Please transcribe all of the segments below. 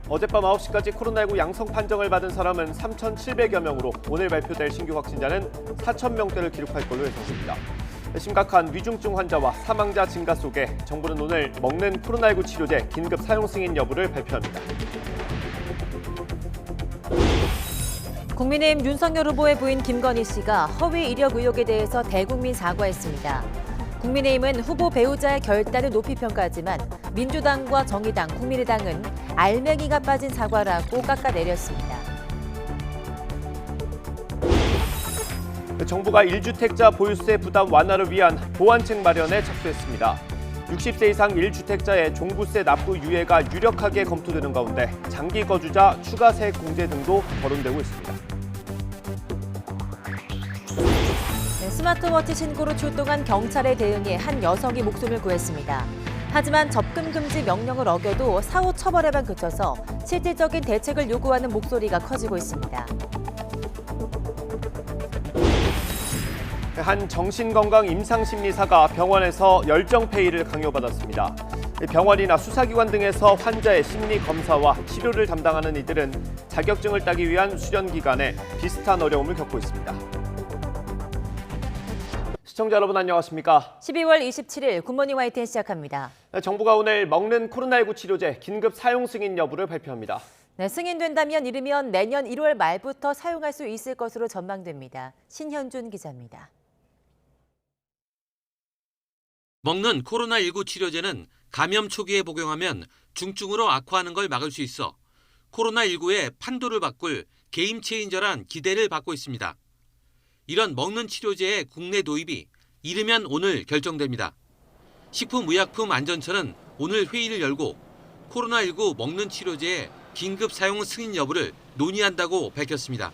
어젯밤 9시까지 코로나19 양성 판정을 받은 사람은 3,700여 명으로 오늘 발표될 신규 확진자는 4,000명대를 기록할 걸로 예상됩니다. 심각한 위중증 환자와 사망자 증가 속에 정부는 오늘 먹는 코로나19 치료제 긴급 사용 승인 여부를 발표합니다. 국민의힘 윤석열 후보의 부인 김건희 씨가 허위 이력 의혹에 대해서 대국민 사과했습니다. 국민의힘은 후보 배우자의 결단을 높이 평가하지만 민주당과 정의당, 국민의당은 알맹이가 빠진 사과라고 깎아내렸습니다. 정부가 1주택자 보유세 부담 완화를 위한 보완책 마련에 착수했습니다. 60세 이상 1주택자의 종부세 납부 유예가 유력하게 검토되는 가운데 장기 거주자 추가 세액 공제 등도 거론되고 있습니다. 스마트워치 신고로 출동한 경찰에 대응해 한 여성이 목숨을 구했습니다. 하지만 접근 금지 명령을 어겨도 사후 처벌에만 그쳐서 실질적인 대책을 요구하는 목소리가 커지고 있습니다. 한 정신건강 임상심리사가 병원에서 열정페이를 강요받았습니다. 병원이나 수사기관 등에서 환자의 심리 검사와 치료를 담당하는 이들은 자격증을 따기 위한 수련 기간에 비슷한 어려움을 겪고 있습니다. 시청자 여러분 안녕하십니까? 12월 27일 굿모닝 YTN 시작합니다. 정부가 오늘 먹는 코로나19 치료제 긴급 사용 승인 여부를 발표합니다. 네, 승인된다면 이르면 내년 1월 말부터 사용할 수 있을 것으로 전망됩니다. 신현준 기자입니다. 먹는 코로나19 치료제는 감염 초기에 복용하면 중증으로 악화하는 걸 막을 수 있어 코로나19의 판도를 바꿀 게임 체인저란 기대를 받고 있습니다. 이런 먹는 치료제의 국내 도입이 이르면 오늘 결정됩니다. 식품의약품안전처는 오늘 회의를 열고 코로나19 먹는 치료제의 긴급 사용 승인 여부를 논의한다고 밝혔습니다.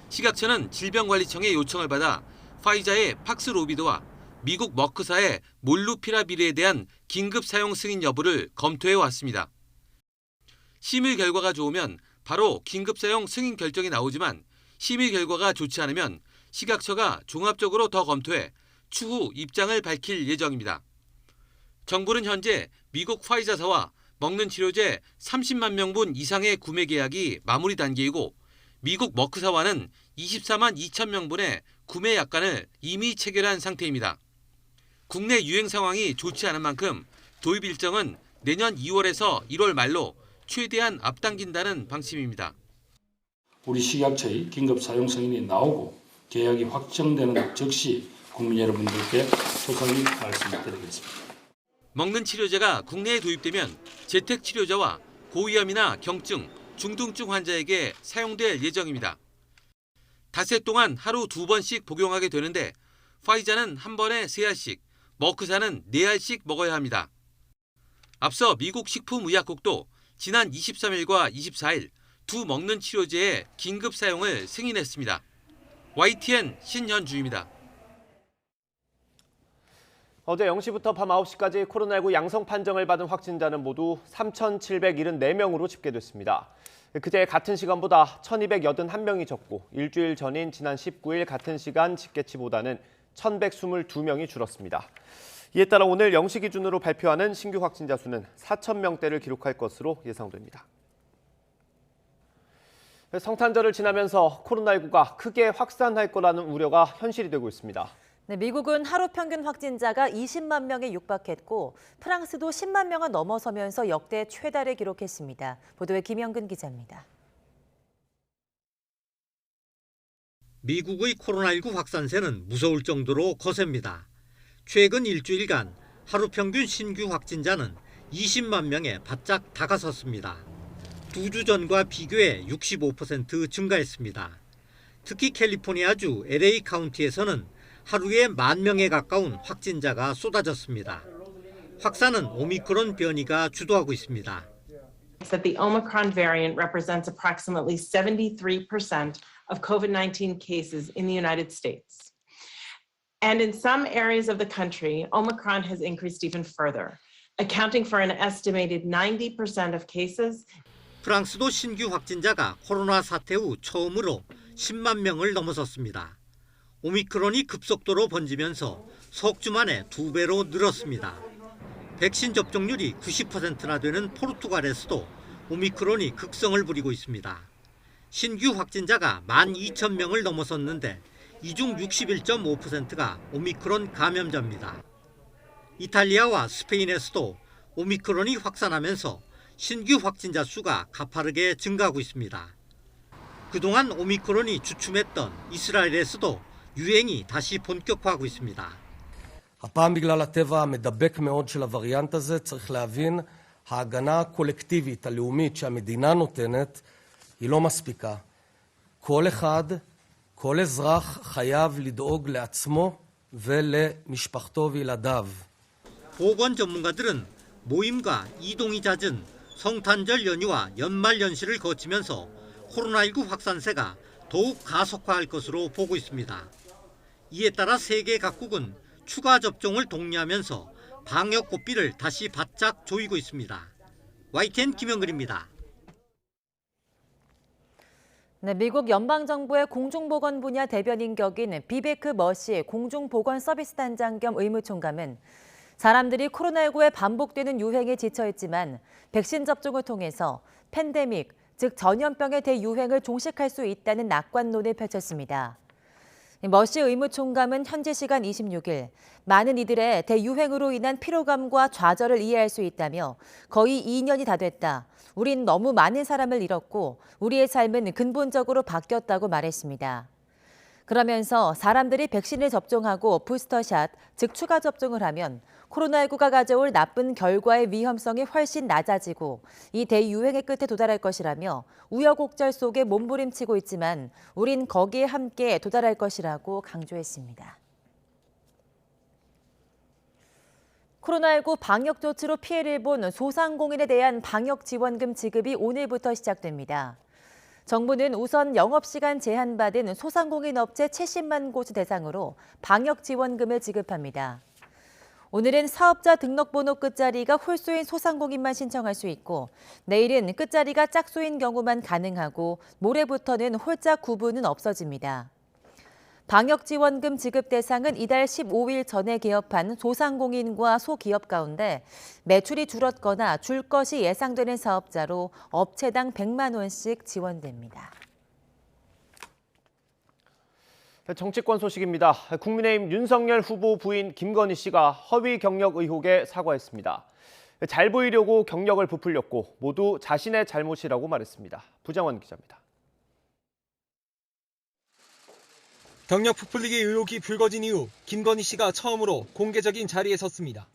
식약처는 질병관리청의 요청을 받아 파이자의 팍스로비드와 미국 머크사의 몰루피라비르에 대한 긴급 사용 승인 여부를 검토해 왔습니다. 심의 결과가 좋으면 바로 긴급 사용 승인 결정이 나오지만 심의 결과가 좋지 않으면 식약처가 종합적으로 더 검토해 추후 입장을 밝힐 예정입니다. 정부는 현재 미국 파이자사와 먹는 치료제 30만 명분 이상의 구매 계약이 마무리 단계이고 미국 머크사와는 24만 2천 명분의 구매 약관을 이미 체결한 상태입니다. 국내 유행 상황이 좋지 않은 만큼 도입 일정은 내년 2월에서 1월 말로 최대한 앞당긴다는 방침입니다. 우리 식약처의 긴급 사용 승인이 나오고 계약이 확정되는 즉시 국민 여러분들께 소상히 말씀드리겠습니다. 먹는 치료제가 국내에 도입되면 재택치료자와 고위험이나 경증, 중등증 환자에게 사용될 예정입니다. 닷새 동안 하루 2번씩 복용하게 되는데 파이자는 한 번에 3알씩, 머크사는 4알씩 먹어야 합니다. 앞서 미국 식품의약국도 지난 23일과 24일 두 먹는 치료제의 긴급 사용을 승인했습니다. YTN 신현주입니다. 어제 0시부터 밤 9시까지 코로나19 양성 판정을 받은 확진자는 모두 3,774명으로 집계됐습니다. 그제 같은 시간보다 1,281명이 적고 일주일 전인 지난 19일 같은 시간 집계치보다는 1,122명이 줄었습니다. 이에 따라 오늘 0시 기준으로 발표하는 신규 확진자 수는 4,000명대를 기록할 것으로 예상됩니다. 성탄절을 지나면서 코로나19가 크게 확산할 거라는 우려가 현실이 되고 있습니다. 네, 미국은 하루 평균 확진자가 20만 명에 육박했고 프랑스도 10만 명을 넘어서면서 역대 최다를 기록했습니다. 보도에 김영근 기자입니다. 미국의 코로나19 확산세는 무서울 정도로 거셉니다. 최근 일주일간 하루 평균 신규 확진자는 20만 명에 바짝 다가섰습니다. 2주 전과 비교해 65% 증가했습니다. 특히 캘리포니아주 LA 카운티에서는 하루에 10,000명에 가까운 확진자가 쏟아졌습니다. 확산은 오미크론 변이가 주도하고 있습니다. That the Omicron variant represents approximately 73% of COVID-19 cases in the United States. And in some areas of the country, Omicron has increased even further, accounting for an estimated 90% of cases. 프랑스도 신규 확진자가 코로나 사태 후 처음으로 10만 명을 넘어섰습니다. 오미크론이 급속도로 번지면서 석 주 만에 2배로 늘었습니다. 백신 접종률이 90%나 되는 포르투갈에서도 오미크론이 극성을 부리고 있습니다. 신규 확진자가 12,000명을 넘어섰는데 이 중 61.5%가 오미크론 감염자입니다. 이탈리아와 스페인에서도 오미크론이 확산하면서 신규 확진자 수가 가파르게 증가하고 있습니다. 그동안 오미크론이 주춤했던 이스라엘에서도 유행이 다시 본격화하고 있습니다. הפעם בגלל הטבע המדבק מאוד של הווריאנט הזה, צריך להבין, ההגנה הקולקטיבית הלאומית שהמדינה נותנת היא לא מספיקה. כל אחד, כל אזרח חייב לדאוג לעצמו ולמשפחתו וילדיו. 보건 전문가들은 모임과 이동이 잦은 성탄절 연휴와 연말 연시를 거치면서 코로나19 확산세가 더욱 가속화할 것으로 보고 있습니다. 이에 따라 세계 각국은 추가 접종을 독려하면서 방역 고삐를 다시 바짝 조이고 있습니다. YTN 김영근입니다. 네, 미국 연방정부의 공중보건 분야 대변인 격인 비베크 머시 공중보건 서비스 단장 겸 의무총감은 사람들이 코로나19에 반복되는 유행에 지쳐있지만 백신 접종을 통해서 팬데믹, 즉 전염병의 대유행을 종식할 수 있다는 낙관론을 펼쳤습니다. 머시 의무총감은 현지 시간 26일 많은 이들의 대유행으로 인한 피로감과 좌절을 이해할 수 있다며 거의 2년이 다 됐다. 우린 너무 많은 사람을 잃었고 우리의 삶은 근본적으로 바뀌었다고 말했습니다. 그러면서 사람들이 백신을 접종하고 부스터샷, 즉 추가 접종을 하면 코로나19가 가져올 나쁜 결과의 위험성이 훨씬 낮아지고 이 대유행의 끝에 도달할 것이라며 우여곡절 속에 몸부림치고 있지만 우린 거기에 함께 도달할 것이라고 강조했습니다. 코로나19 방역 조치로 피해를 본 소상공인에 대한 방역 지원금 지급이 오늘부터 시작됩니다. 정부는 우선 영업시간 제한받은 소상공인 업체 70만 곳을 대상으로 방역 지원금을 지급합니다. 오늘은 사업자 등록번호 끝자리가 홀수인 소상공인만 신청할 수 있고 내일은 끝자리가 짝수인 경우만 가능하고 모레부터는 홀자 구분은 없어집니다. 방역지원금 지급 대상은 이달 15일 전에 개업한 소상공인과 소기업 가운데 매출이 줄었거나 줄 것이 예상되는 사업자로 업체당 100만 원씩 지원됩니다. 정치권 소식입니다. 국민의힘 윤석열 후보 부인 김건희 씨가 허위 경력 의혹에 사과했습니다. 잘 보이려고 경력을 부풀렸고 모두 자신의 잘못이라고 말했습니다. 부장원 기자입니다. 경력 부풀리기 의혹이 불거진 이후 김건희 씨가 처음으로 공개적인 자리에 섰습니다.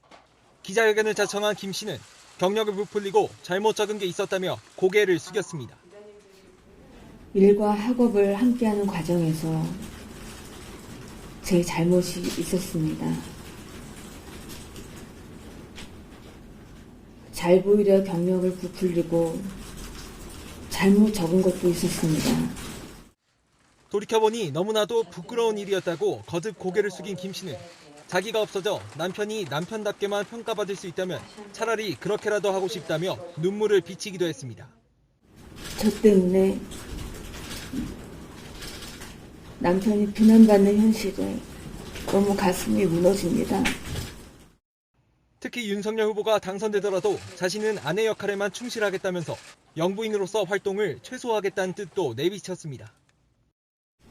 기자회견을 자청한 김 씨는 경력을 부풀리고 잘못 적은 게 있었다며 고개를 숙였습니다. 일과 학업을 함께하는 과정에서 제 잘못이 있었습니다. 잘 보이려 경력을 부풀리고 잘못 적은 것도 있었습니다. 돌이켜보니 너무나도 부끄러운 일이었다고 거듭 고개를 숙인 김 씨는 자기가 없어져 남편이 남편답게만 평가받을 수 있다면 차라리 그렇게라도 하고 싶다며 눈물을 비치기도 했습니다. 저 때문에 남편이 비난받는 현실에 너무 가슴이 무너집니다. 특히 윤석열 후보가 당선되더라도 자신은 아내 역할에만 충실하겠다면서 영부인으로서 활동을 최소화하겠다는 뜻도 내비쳤습니다.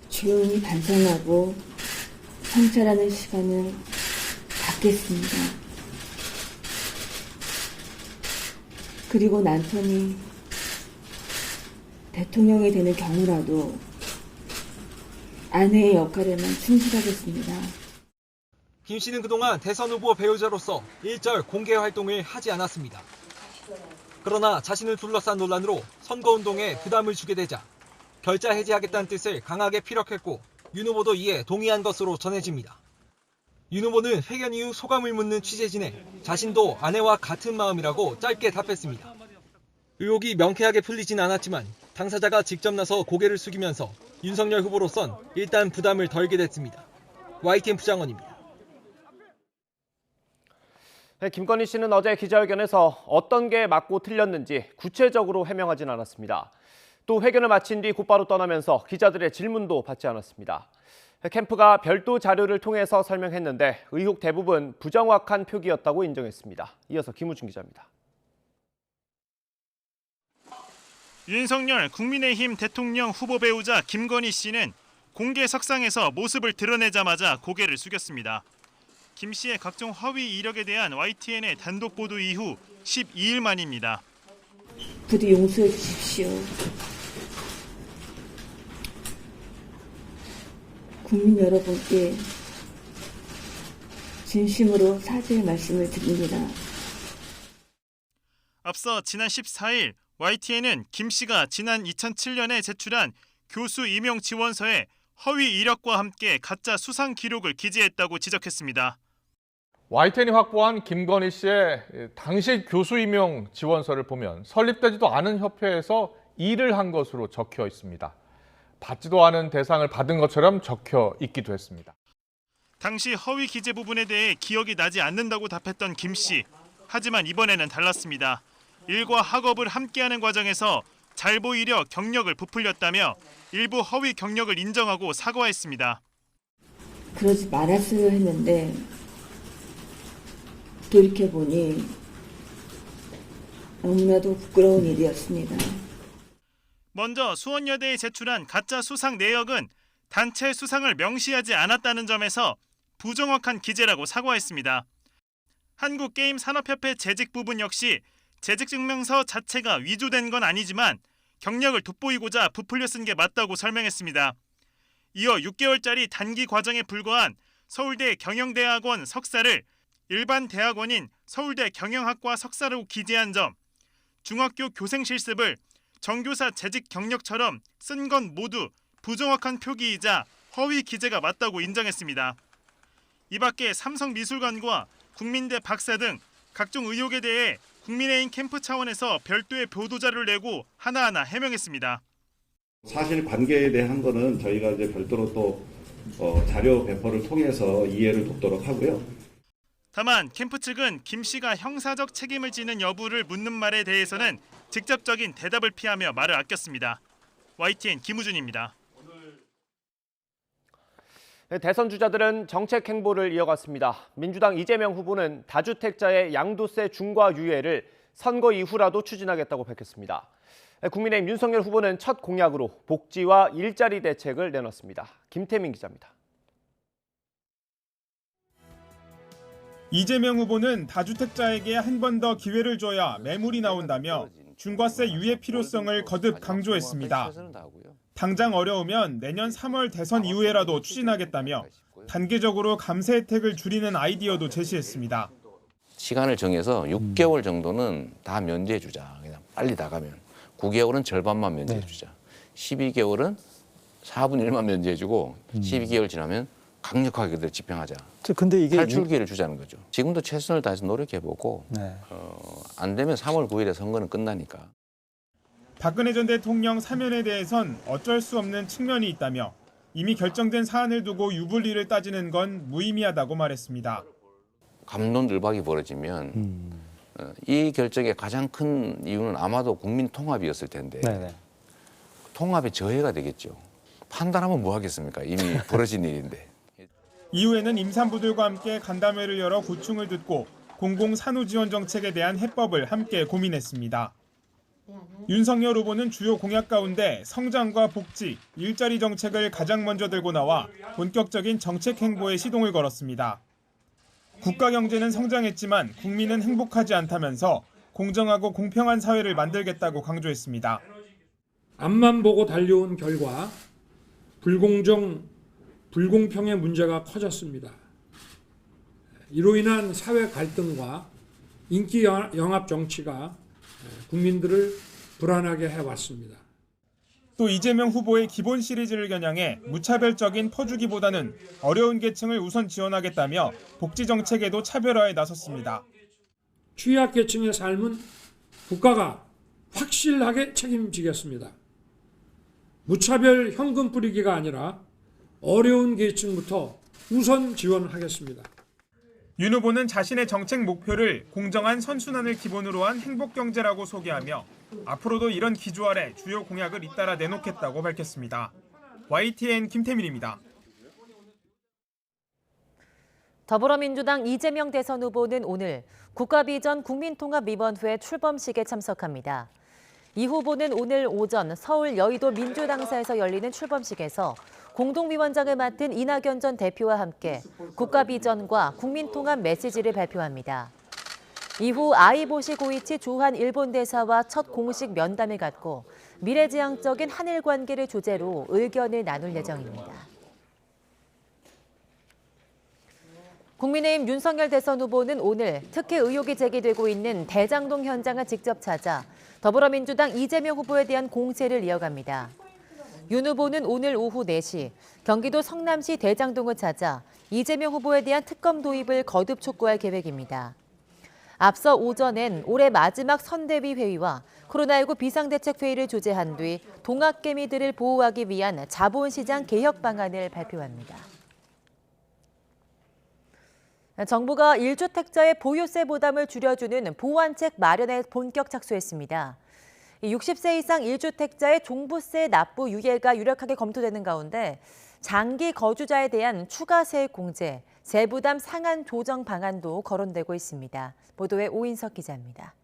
조용히 반성하고 성찰하는 시간을 갖겠습니다. 그리고 남편이 대통령이 되는 경우라도 아내의 역할에만 충실하겠습니다. 김 씨는 그동안 대선 후보 배우자로서 일절 공개 활동을 하지 않았습니다. 그러나 자신을 둘러싼 논란으로 선거운동에 부담을 주게 되자 결자 해지하겠다는 뜻을 강하게 피력했고 윤 후보도 이에 동의한 것으로 전해집니다. 윤 후보는 회견 이후 소감을 묻는 취재진에 자신도 아내와 같은 마음이라고 짧게 답했습니다. 의혹이 명쾌하게 풀리진 않았지만 당사자가 직접 나서 고개를 숙이면서 윤석열 후보로선 일단 부담을 덜게 됐습니다. YTN 부장원입니다. 네, 김건희 씨는 어제 기자회견에서 어떤 게 맞고 틀렸는지 구체적으로 해명하진 않았습니다. 또 회견을 마친 뒤 곧바로 떠나면서 기자들의 질문도 받지 않았습니다. 캠프가 별도 자료를 통해서 설명했는데 의혹 대부분 부정확한 표기였다고 인정했습니다. 이어서 김우준 기자입니다. 윤석열 국민의힘 대통령 후보 배우자 김건희 씨는 공개 석상에서 모습을 드러내자마자 고개를 숙였습니다. 김 씨의 각종 허위 이력에 대한 YTN의 단독 보도 이후 12일 만입니다. 부디 용서해 주십시오. 국민 여러분께 진심으로 사죄의 말씀을 드립니다. 앞서 지난 14일 YTN은 김 씨가 지난 2007년에 제출한 교수 임용 지원서에 허위 이력과 함께 가짜 수상 기록을 기재했다고 지적했습니다. YTN이 확보한 김건희 씨의 당시 교수 임용 지원서를 보면 설립되지도 않은 협회에서 일을 한 것으로 적혀 있습니다. 받지도 않은 대상을 받은 것처럼 적혀 있기도 했습니다. 당시 허위 기재 부분에 대해 기억이 나지 않는다고 답했던 김 씨. 하지만 이번에는 달랐습니다. 일과 학업을 함께하는 과정에서 잘보 이력 경력을 부풀렸다며 일부 허위 경력을 인정하고 사과했습니다. 그러지 말았어야 했는데 돌이켜보니 너무나도 부끄러운 일이었습니다. 먼저 수원여대에 제출한 가짜 수상 내역은 단체 수상을 명시하지 않았다는 점에서 부정확한 기재라고 사과했습니다. 한국게임산업협회 재직 부분 역시 재직증명서 자체가 위조된 건 아니지만 경력을 돋보이고자 부풀려 쓴 게 맞다고 설명했습니다. 이어 6개월짜리 단기 과정에 불과한 서울대 경영대학원 석사를 일반 대학원인 서울대 경영학과 석사로 기재한 점, 중학교 교생 실습을 정교사 재직 경력처럼 쓴 건 모두 부정확한 표기이자 허위 기재가 맞다고 인정했습니다. 이 밖에 삼성미술관과 국민대 박사 등 각종 의혹에 대해 국민의힘 캠프 차원에서 별도의 보도자료를 내고 하나하나 해명했습니다. 사실관계에 대한 거는 저희가 이제 별도로 또 자료 배포를 통해서 이해를 돕도록 하고요. 다만 캠프 측은 김 씨가 형사적 책임을 지는 여부를 묻는 말에 대해서는 직접적인 대답을 피하며 말을 아꼈습니다. YTN 김우준입니다. 대선 주자들은 정책 행보를 이어갔습니다. 민주당 이재명 후보는 다주택자의 양도세 중과 유예를 선거 이후라도 추진하겠다고 밝혔습니다. 국민의힘 윤석열 후보는 첫 공약으로 복지와 일자리 대책을 내놨습니다. 김태민 기자입니다. 이재명 후보는 다주택자에게 한 번 더 기회를 줘야 매물이 나온다며 중과세 유예 필요성을 거듭 강조했습니다. 당장 어려우면 내년 3월 대선 이후에라도 추진하겠다며 단계적으로 감세 혜택을 줄이는 아이디어도 제시했습니다. 시간을 정해서 6개월 정도는 다 면제해 주자. 그냥 빨리 나가면. 9개월은 절반만 면제해 주자. 12개월은 4분의 1만 면제해 주고 12개월 지나면 강력하게 그대로 집행하자. 근데 이게 탈출 기회를 주자는 거죠. 지금도 최선을 다해서 노력해보고 안 되면 3월 9일에 선거는 끝나니까. 박근혜 전 대통령 사면에 대해선 어쩔 수 없는 측면이 있다며 이미 결정된 사안을 두고 유불리를 따지는 건 무의미하다고 말했습니다. 갑론을박이 벌어지면 이 결정의 가장 큰 이유는 아마도 국민 통합이었을 텐데 통합의 저해가 되겠죠. 판단하면 뭐 하겠습니까? 이미 벌어진 일인데. 이후에는 임산부들과 함께 간담회를 열어 고충을 듣고 공공산후지원 정책에 대한 해법을 함께 고민했습니다. 윤석열 후보는 주요 공약 가운데 성장과 복지, 일자리 정책을 가장 먼저 들고 나와 본격적인 정책 행보에 시동을 걸었습니다. 국가 경제는 성장했지만 국민은 행복하지 않다면서 공정하고 공평한 사회를 만들겠다고 강조했습니다. 앞만 보고 달려온 결과 불공평의 문제가 커졌습니다. 이로 인한 사회 갈등과 인기 영합 정치가 국민들을 불안하게 해왔습니다. 또 이재명 후보의 기본 시리즈를 겨냥해 무차별적인 퍼주기보다는 어려운 계층을 우선 지원하겠다며 복지 정책에도 차별화에 나섰습니다. 취약계층의 삶은 국가가 확실하게 책임지겠습니다. 무차별 현금 뿌리기가 아니라 어려운 계층부터 우선 지원하겠습니다. 윤 후보는 자신의 정책 목표를 공정한 선순환을 기본으로 한 행복경제라고 소개하며 앞으로도 이런 기조 아래 주요 공약을 잇따라 내놓겠다고 밝혔습니다. YTN 김태민입니다. 더불어민주당 이재명 대선 후보는 오늘 국가비전 국민통합위원회 출범식에 참석합니다. 이 후보는 오늘 오전 서울 여의도 민주당사에서 열리는 출범식에서 공동위원장을 맡은 이낙연 전 대표와 함께 국가 비전과 국민통합 메시지를 발표합니다. 이후 아이보시 고이치 주한 일본 대사와 첫 공식 면담을 갖고 미래지향적인 한일 관계를 주제로 의견을 나눌 예정입니다. 국민의힘 윤석열 대선 후보는 오늘 특혜 의혹이 제기되고 있는 대장동 현장을 직접 찾아 더불어민주당 이재명 후보에 대한 공세를 이어갑니다. 윤 후보는 오늘 오후 4시 경기도 성남시 대장동을 찾아 이재명 후보에 대한 특검 도입을 거듭 촉구할 계획입니다. 앞서 오전엔 올해 마지막 선대위 회의와 코로나19 비상대책회의를 주재한 뒤 동학개미들을 보호하기 위한 자본시장 개혁 방안을 발표합니다. 정부가 1주택자의 보유세 부담을 줄여주는 보완책 마련에 본격 착수했습니다. 60세 이상 1주택자의 종부세 납부 유예가 유력하게 검토되는 가운데 장기 거주자에 대한 추가 세액 공제, 세부담 상한 조정 방안도 거론되고 있습니다. 보도에 오인석 기자입니다.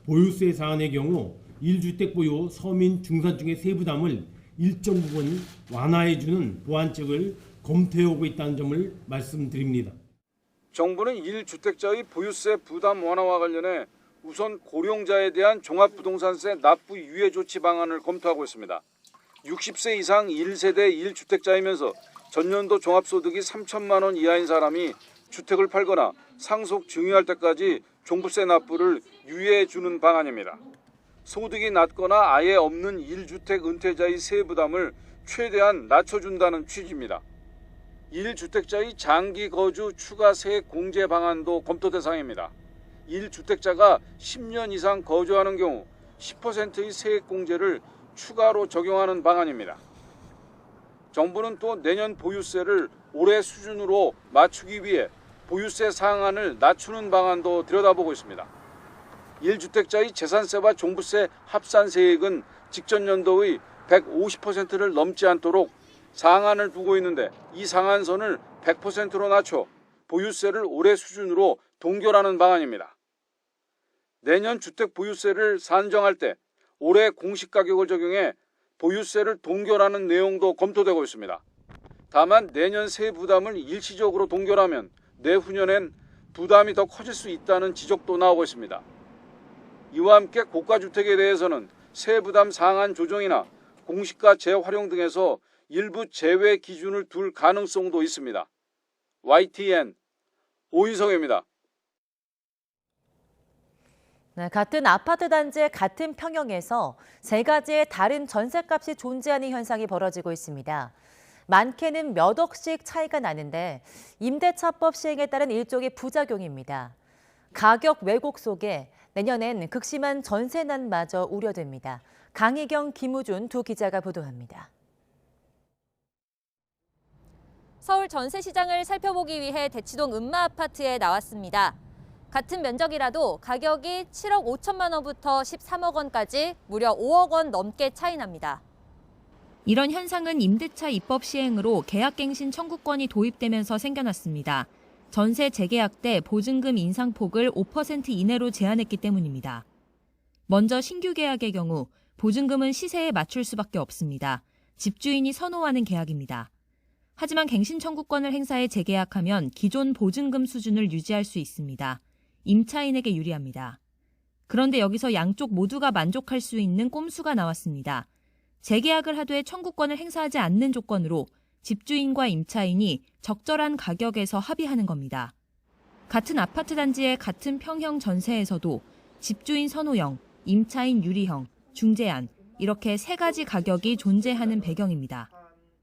보유세 사안의 경우 1주택 보유 서민 중산층의 세부담을 일정 부분 완화해주는 보완책을 검토해오고 있다는 점을 말씀드립니다. 정부는 1주택자의 보유세 부담 완화와 관련해 우선 고령자에 대한 종합부동산세 납부 유예 조치 방안을 검토하고 있습니다. 60세 이상 1세대 1주택자이면서 전년도 종합소득이 3천만 원 이하인 사람이 주택을 팔거나 상속 증여할 때까지 종부세 납부를 유예해 주는 방안입니다. 소득이 낮거나 아예 없는 1주택 은퇴자의 세부담을 최대한 낮춰준다는 취지입니다. 1주택자의 장기 거주 추가 세액 공제 방안도 검토 대상입니다. 1주택자가 10년 이상 거주하는 경우 10%의 세액 공제를 추가로 적용하는 방안입니다. 정부는 또 내년 보유세를 올해 수준으로 맞추기 위해 보유세 상한을 낮추는 방안도 들여다보고 있습니다. 1주택자의 재산세와 종부세 합산세액은 직전 연도의 150%를 넘지 않도록 상한을 두고 있는데 이 상한선을 100%로 낮춰 보유세를 올해 수준으로 동결하는 방안입니다. 내년 주택 보유세를 산정할 때 올해 공시가격을 적용해 보유세를 동결하는 내용도 검토되고 있습니다. 다만 내년 세 부담을 일시적으로 동결하면 내후년엔 부담이 더 커질 수 있다는 지적도 나오고 있습니다. 이와 함께 고가주택에 대해서는 세부담 상한 조정이나 공시가 재활용 등에서 일부 제외 기준을 둘 가능성도 있습니다. YTN 오인성입니다. 네, 같은 아파트 단지의 같은 평형에서 세 가지의 다른 전셋값이 존재하는 현상이 벌어지고 있습니다. 많게는 몇 억씩 차이가 나는데 임대차법 시행에 따른 일종의 부작용입니다. 가격 왜곡 속에 내년엔 극심한 전세난마저 우려됩니다. 강희경, 김우준 두 기자가 보도합니다. 서울 전세 시장을 살펴보기 위해 대치동 음마아파트에 나왔습니다. 같은 면적이라도 가격이 7억 5천만 원부터 13억 원까지 무려 5억 원 넘게 차이 납니다. 이런 현상은 임대차 입법 시행으로 계약갱신 청구권이 도입되면서 생겨났습니다. 전세 재계약 때 보증금 인상폭을 5% 이내로 제한했기 때문입니다. 먼저 신규 계약의 경우 보증금은 시세에 맞출 수밖에 없습니다. 집주인이 선호하는 계약입니다. 하지만 갱신 청구권을 행사해 재계약하면 기존 보증금 수준을 유지할 수 있습니다. 임차인에게 유리합니다. 그런데 여기서 양쪽 모두가 만족할 수 있는 꼼수가 나왔습니다. 재계약을 하되 청구권을 행사하지 않는 조건으로 집주인과 임차인이 적절한 가격에서 합의하는 겁니다. 같은 아파트 단지의 같은 평형 전세에서도 집주인 선호형, 임차인 유리형, 중재안 이렇게 세 가지 가격이 존재하는 배경입니다.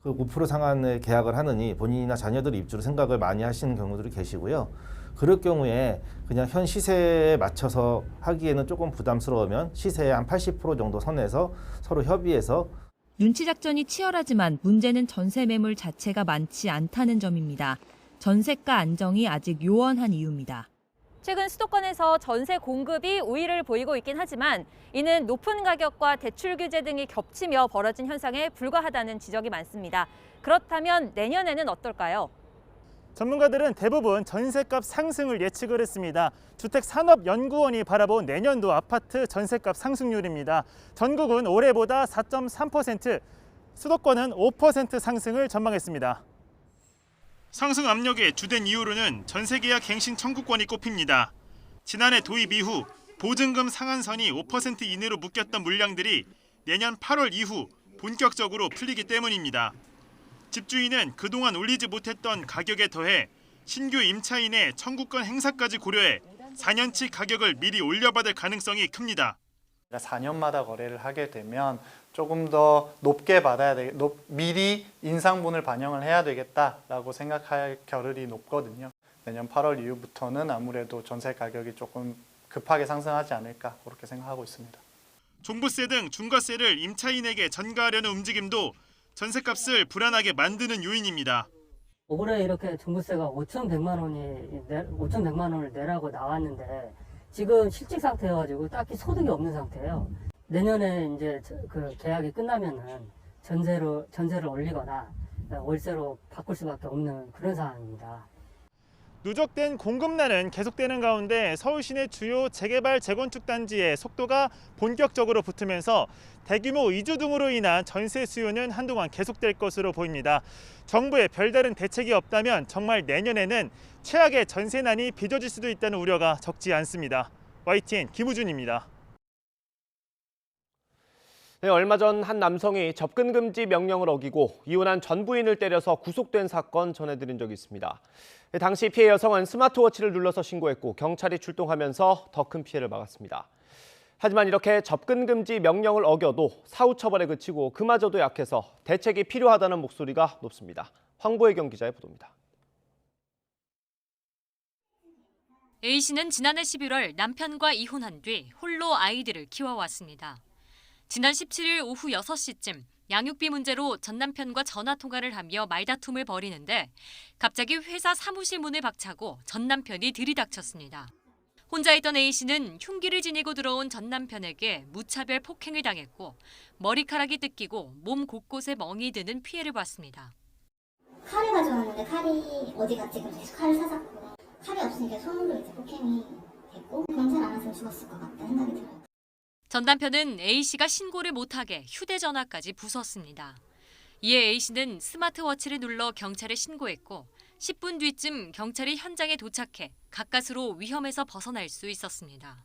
그 5% 상한의 계약을 하느니 본인이나 자녀들 입주를 생각을 많이 하시는 경우들이 계시고요. 그럴 경우에 그냥 현 시세에 맞춰서 하기에는 조금 부담스러우면 시세의 한 80% 정도 선에서 서로 협의해서 눈치 작전이 치열하지만 문제는 전세 매물 자체가 많지 않다는 점입니다. 전세가 안정이 아직 요원한 이유입니다. 최근 수도권에서 전세 공급이 우위를 보이고 있긴 하지만 이는 높은 가격과 대출 규제 등이 겹치며 벌어진 현상에 불과하다는 지적이 많습니다. 그렇다면 내년에는 어떨까요? 전문가들은 대부분 전셋값 상승을 예측을 했습니다. 주택산업연구원이 바라본 내년도 아파트 전셋값 상승률입니다. 전국은 올해보다 4.3%, 수도권은 5% 상승을 전망했습니다. 상승 압력의 주된 이유로는 전세계약 갱신 청구권이 꼽힙니다. 지난해 도입 이후 보증금 상한선이 5% 이내로 묶였던 물량들이 내년 8월 이후 본격적으로 풀리기 때문입니다. 집주인은 그동안 올리지 못했던 가격에 더해 신규 임차인의 청구권 행사까지 고려해 4년치 가격을 미리 올려받을 가능성이 큽니다. 4년마다 거래를 하게 되면 조금 더 높게 받아야 미리 인상분을 반영을 해야 되겠다라고 생각할 겨를이 높거든요. 내년 8월 이후부터는 아무래도 전세 가격이 조금 급하게 상승하지 않을까 그렇게 생각하고 있습니다. 종부세 등 중과세를 임차인에게 전가하려는 움직임도 전세값을 불안하게 만드는 요인입니다. 올해 이렇게 종부세가 5,100만 원을 내라고 나왔는데 지금 실직 상태여가지고 딱히 소득이 없는 상태예요. 내년에 이제 그 계약이 끝나면은 전세를 올리거나 월세로 바꿀 수밖에 없는 그런 상황입니다. 누적된 공급난은 계속되는 가운데 서울 시내 주요 재개발 재건축 단지의 속도가 본격적으로 붙으면서 대규모 이주 등으로 인한 전세 수요는 한동안 계속될 것으로 보입니다. 정부의 별다른 대책이 없다면 정말 내년에는 최악의 전세난이 빚어질 수도 있다는 우려가 적지 않습니다. YTN 김우준입니다. 네, 얼마 전 한 남성이 접근 금지 명령을 어기고 이혼한 전 부인을 때려서 구속된 사건 전해드린 적이 있습니다. 당시 피해 여성은 스마트워치를 눌러서 신고했고 경찰이 출동하면서 더 큰 피해를 막았습니다. 하지만 이렇게 접근 금지 명령을 어겨도 사후 처벌에 그치고 그마저도 약해서 대책이 필요하다는 목소리가 높습니다. 황보혜경 기자의 보도입니다. A씨는 지난해 11월 남편과 이혼한 뒤 홀로 아이들을 키워왔습니다. 지난 17일 오후 6시쯤 양육비 문제로 전 남편과 전화 통화를 하며 말다툼을 벌이는데 갑자기 회사 사무실 문을 박차고 전 남편이 들이닥쳤습니다. 혼자 있던 A씨는 흉기를 지니고 들어온 전 남편에게 무차별 폭행을 당했고 머리카락이 뜯기고 몸 곳곳에 멍이 드는 피해를 봤습니다. 칼을 가져왔는데 칼이 어디 갔지? 그래서 칼을 찾았고 칼이 없으니까 손으로 이제 폭행이 됐고 경찰 안 왔으면 죽었을 것 같다 생각이 들어요. 전 남편은 A씨가 신고를 못하게 휴대전화까지 부쉈습니다. 이에 A씨는 스마트워치를 눌러 경찰에 신고했고 10분 뒤쯤 경찰이 현장에 도착해 가까스로 위험에서 벗어날 수 있었습니다.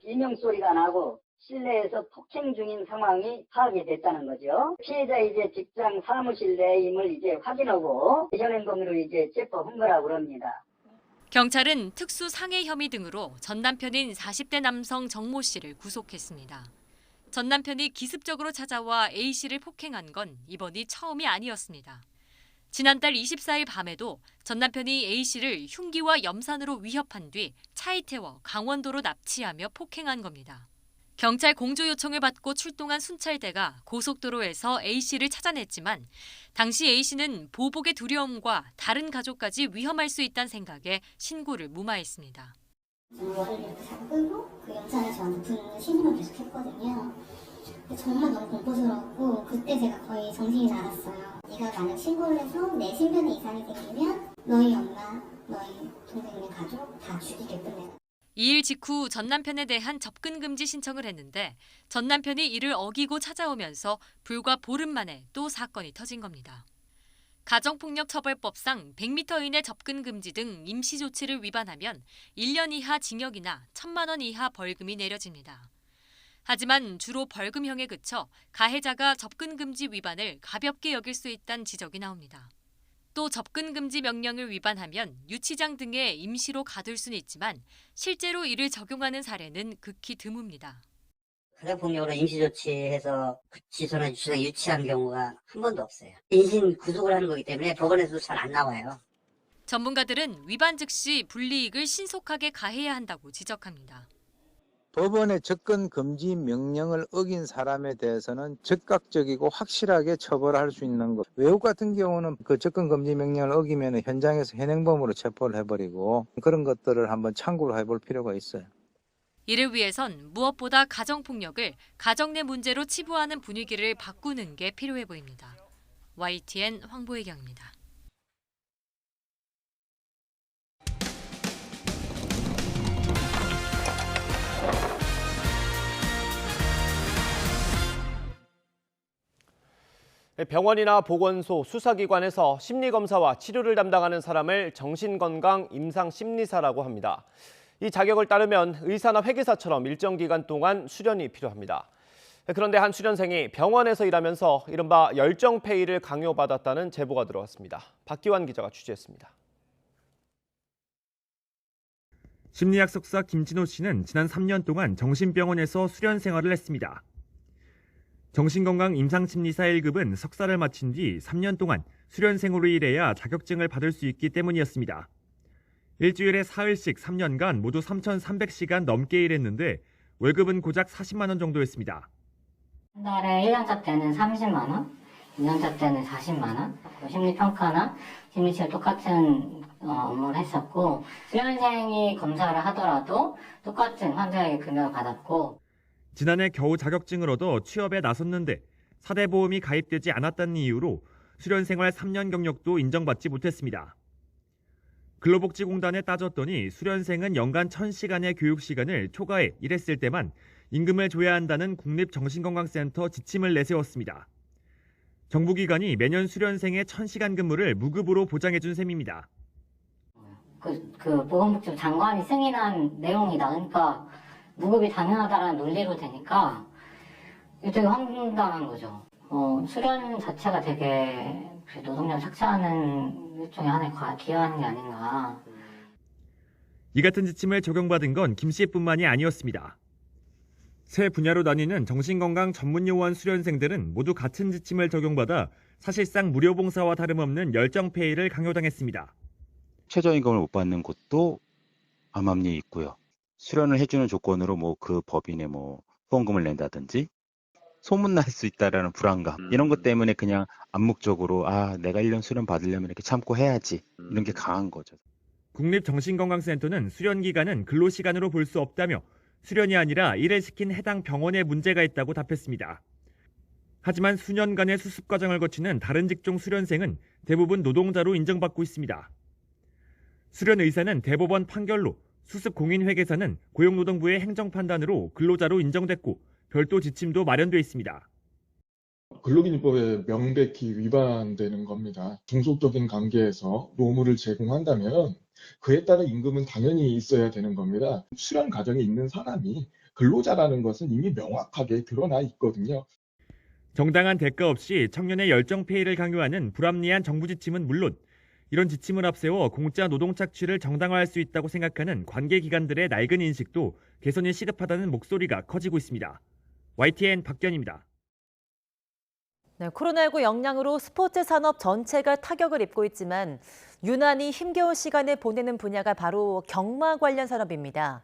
비명소리가 나고 실내에서 폭행 중인 상황이 파악이 됐다는 거죠. 피해자 이제 직장 사무실 내임을 이제 확인하고 현행 범위로 이제 체포한 거라고 합니다. 경찰은 특수 상해 혐의 등으로 전 남편인 40대 남성 정모 씨를 구속했습니다. 전 남편이 기습적으로 찾아와 A씨를 폭행한 건 이번이 처음이 아니었습니다. 지난달 24일 밤에도 전 남편이 A씨를 흉기와 염산으로 위협한 뒤 차에 태워 강원도로 납치하며 폭행한 겁니다. 경찰 공조 요청을 받고 출동한 순찰대가 고속도로에서 A씨를 찾아냈지만 당시 A씨는 보복의 두려움과 다른 가족까지 위험할 수 있다는 생각에 신고를 무마했습니다. 머리를 이렇게 잡고 끌고 그 경찰이 저한테 부르는 신임을 계속 했거든요. 정말 너무 공포스러웠고 그때 제가 거의 정신이 나갔어요. 네가 만약 신고를 해서 내 신변에 이상이 생기면 너희 엄마, 너희 동생네 가족 다 죽이겠다 내가. 2일 직후 전 남편에 대한 접근 금지 신청을 했는데 전 남편이 이를 어기고 찾아오면서 불과 보름 만에 또 사건이 터진 겁니다. 가정폭력처벌법상 100m 이내 접근 금지 등 임시 조치를 위반하면 1년 이하 징역이나 1,000만 원 이하 벌금이 내려집니다. 하지만 주로 벌금형에 그쳐 가해자가 접근 금지 위반을 가볍게 여길 수 있다는 지적이 나옵니다. 또 접근 금지 명령을 위반하면 유치장 등에 임시로 가둘 수는 있지만 실제로 이를 적용하는 사례는 극히 드뭅니다. 가정폭력으로 임시조치해서 구치소나 유치장에 유치한 경우가 한 번도 없어요. 인신 구속을 하는 거기 때문에 법원에서도 잘 안 나와요. 전문가들은 위반 즉시 불이익을 신속하게 가해야 한다고 지적합니다. 법원의 접근 금지 명령을 어긴 사람에 대해서는 즉각적이고 확실하게 처벌할 수 있는 것. 외국 같은 경우는 그 접근 금지 명령을 어기면 현장에서 현행범으로 체포를 해버리고 그런 것들을 한번 참고를 해볼 필요가 있어요. 이를 위해선 무엇보다 가정폭력을 가정 내 문제로 치부하는 분위기를 바꾸는 게 필요해 보입니다. YTN 황보혜경입니다. 병원이나 보건소, 수사기관에서 심리검사와 치료를 담당하는 사람을 정신건강 임상심리사라고 합니다. 이 자격을 따르면 의사나 회계사처럼 일정 기간 동안 수련이 필요합니다. 그런데 한 수련생이 병원에서 일하면서 이른바 열정페이를 강요받았다는 제보가 들어왔습니다. 박기환 기자가 취재했습니다. 심리학 석사 김진호 씨는 지난 3년 동안 정신병원에서 수련 생활을 했습니다. 정신건강 임상심리사 1급은 석사를 마친 뒤 3년 동안 수련생으로 일해야 자격증을 받을 수 있기 때문이었습니다. 일주일에 4일씩 3년간 모두 3,300시간 넘게 일했는데 월급은 고작 40만 원 정도였습니다. 한 달에 1년차 때는 30만 원, 2년차 때는 40만 원. 심리평가나 심리치료 똑같은 업무를 했었고 수련생이 검사를 하더라도 똑같은 환자에게 금액을 받았고 지난해 겨우 자격증을 얻어 취업에 나섰는데 4대 보험이 가입되지 않았다는 이유로 수련생활 3년 경력도 인정받지 못했습니다. 근로복지공단에 따졌더니 수련생은 연간 1,000시간의 교육시간을 초과해 일했을 때만 임금을 줘야 한다는 국립정신건강센터 지침을 내세웠습니다. 정부기관이 매년 수련생의 1,000시간 근무를 무급으로 보장해준 셈입니다. 보건복지부 장관이 승인한 내용이다. 그러니까 무급이 당연하다라는 논리로 되니까 이게 되게 황당한 거죠. 수련 자체가 되게 노동력 착취하는 일종의 하나의 기여하는 게 아닌가. 이 같은 지침을 적용받은 건 김 씨뿐만이 아니었습니다. 세 분야로 나뉘는 정신건강 전문요원 수련생들은 모두 같은 지침을 적용받아 사실상 무료봉사와 다름없는 열정페이를 강요당했습니다. 최저임금을 못 받는 곳도 암암리에 있고요. 수련을 해주는 조건으로 그 법인에 후원금을 낸다든지 소문날 수 있다라는 불안감 이런 것 때문에 그냥 암묵적으로 내가 1년 수련 받으려면 이렇게 참고 해야지 이런 게 강한 거죠. 국립정신건강센터는 수련 기간은 근로시간으로 볼 수 없다며 수련이 아니라 일을 시킨 해당 병원에 문제가 있다고 답했습니다. 하지만 수년간의 수습 과정을 거치는 다른 직종 수련생은 대부분 노동자로 인정받고 있습니다. 수련 의사는 대법원 판결로, 수습 공인회계사는 고용노동부의 행정판단으로 근로자로 인정됐고 별도 지침도 마련돼 있습니다. 근로기준법에 명백히 위반되는 겁니다. 종속적인 관계에서 노무를 제공한다면 그에 따른 임금은 당연히 있어야 되는 겁니다. 수련 과정에 있는 사람이 근로자라는 것은 이미 명확하게 드러나 있거든요. 정당한 대가 없이 청년의 열정페이를 강요하는 불합리한 정부 지침은 물론 이런 지침을 앞세워 공짜 노동 착취를 정당화할 수 있다고 생각하는 관계기관들의 낡은 인식도 개선이 시급하다는 목소리가 커지고 있습니다. YTN 박견입니다. 네, 코로나19 영향으로 스포츠 산업 전체가 타격을 입고 있지만 유난히 힘겨운 시간을 보내는 분야가 바로 경마 관련 산업입니다.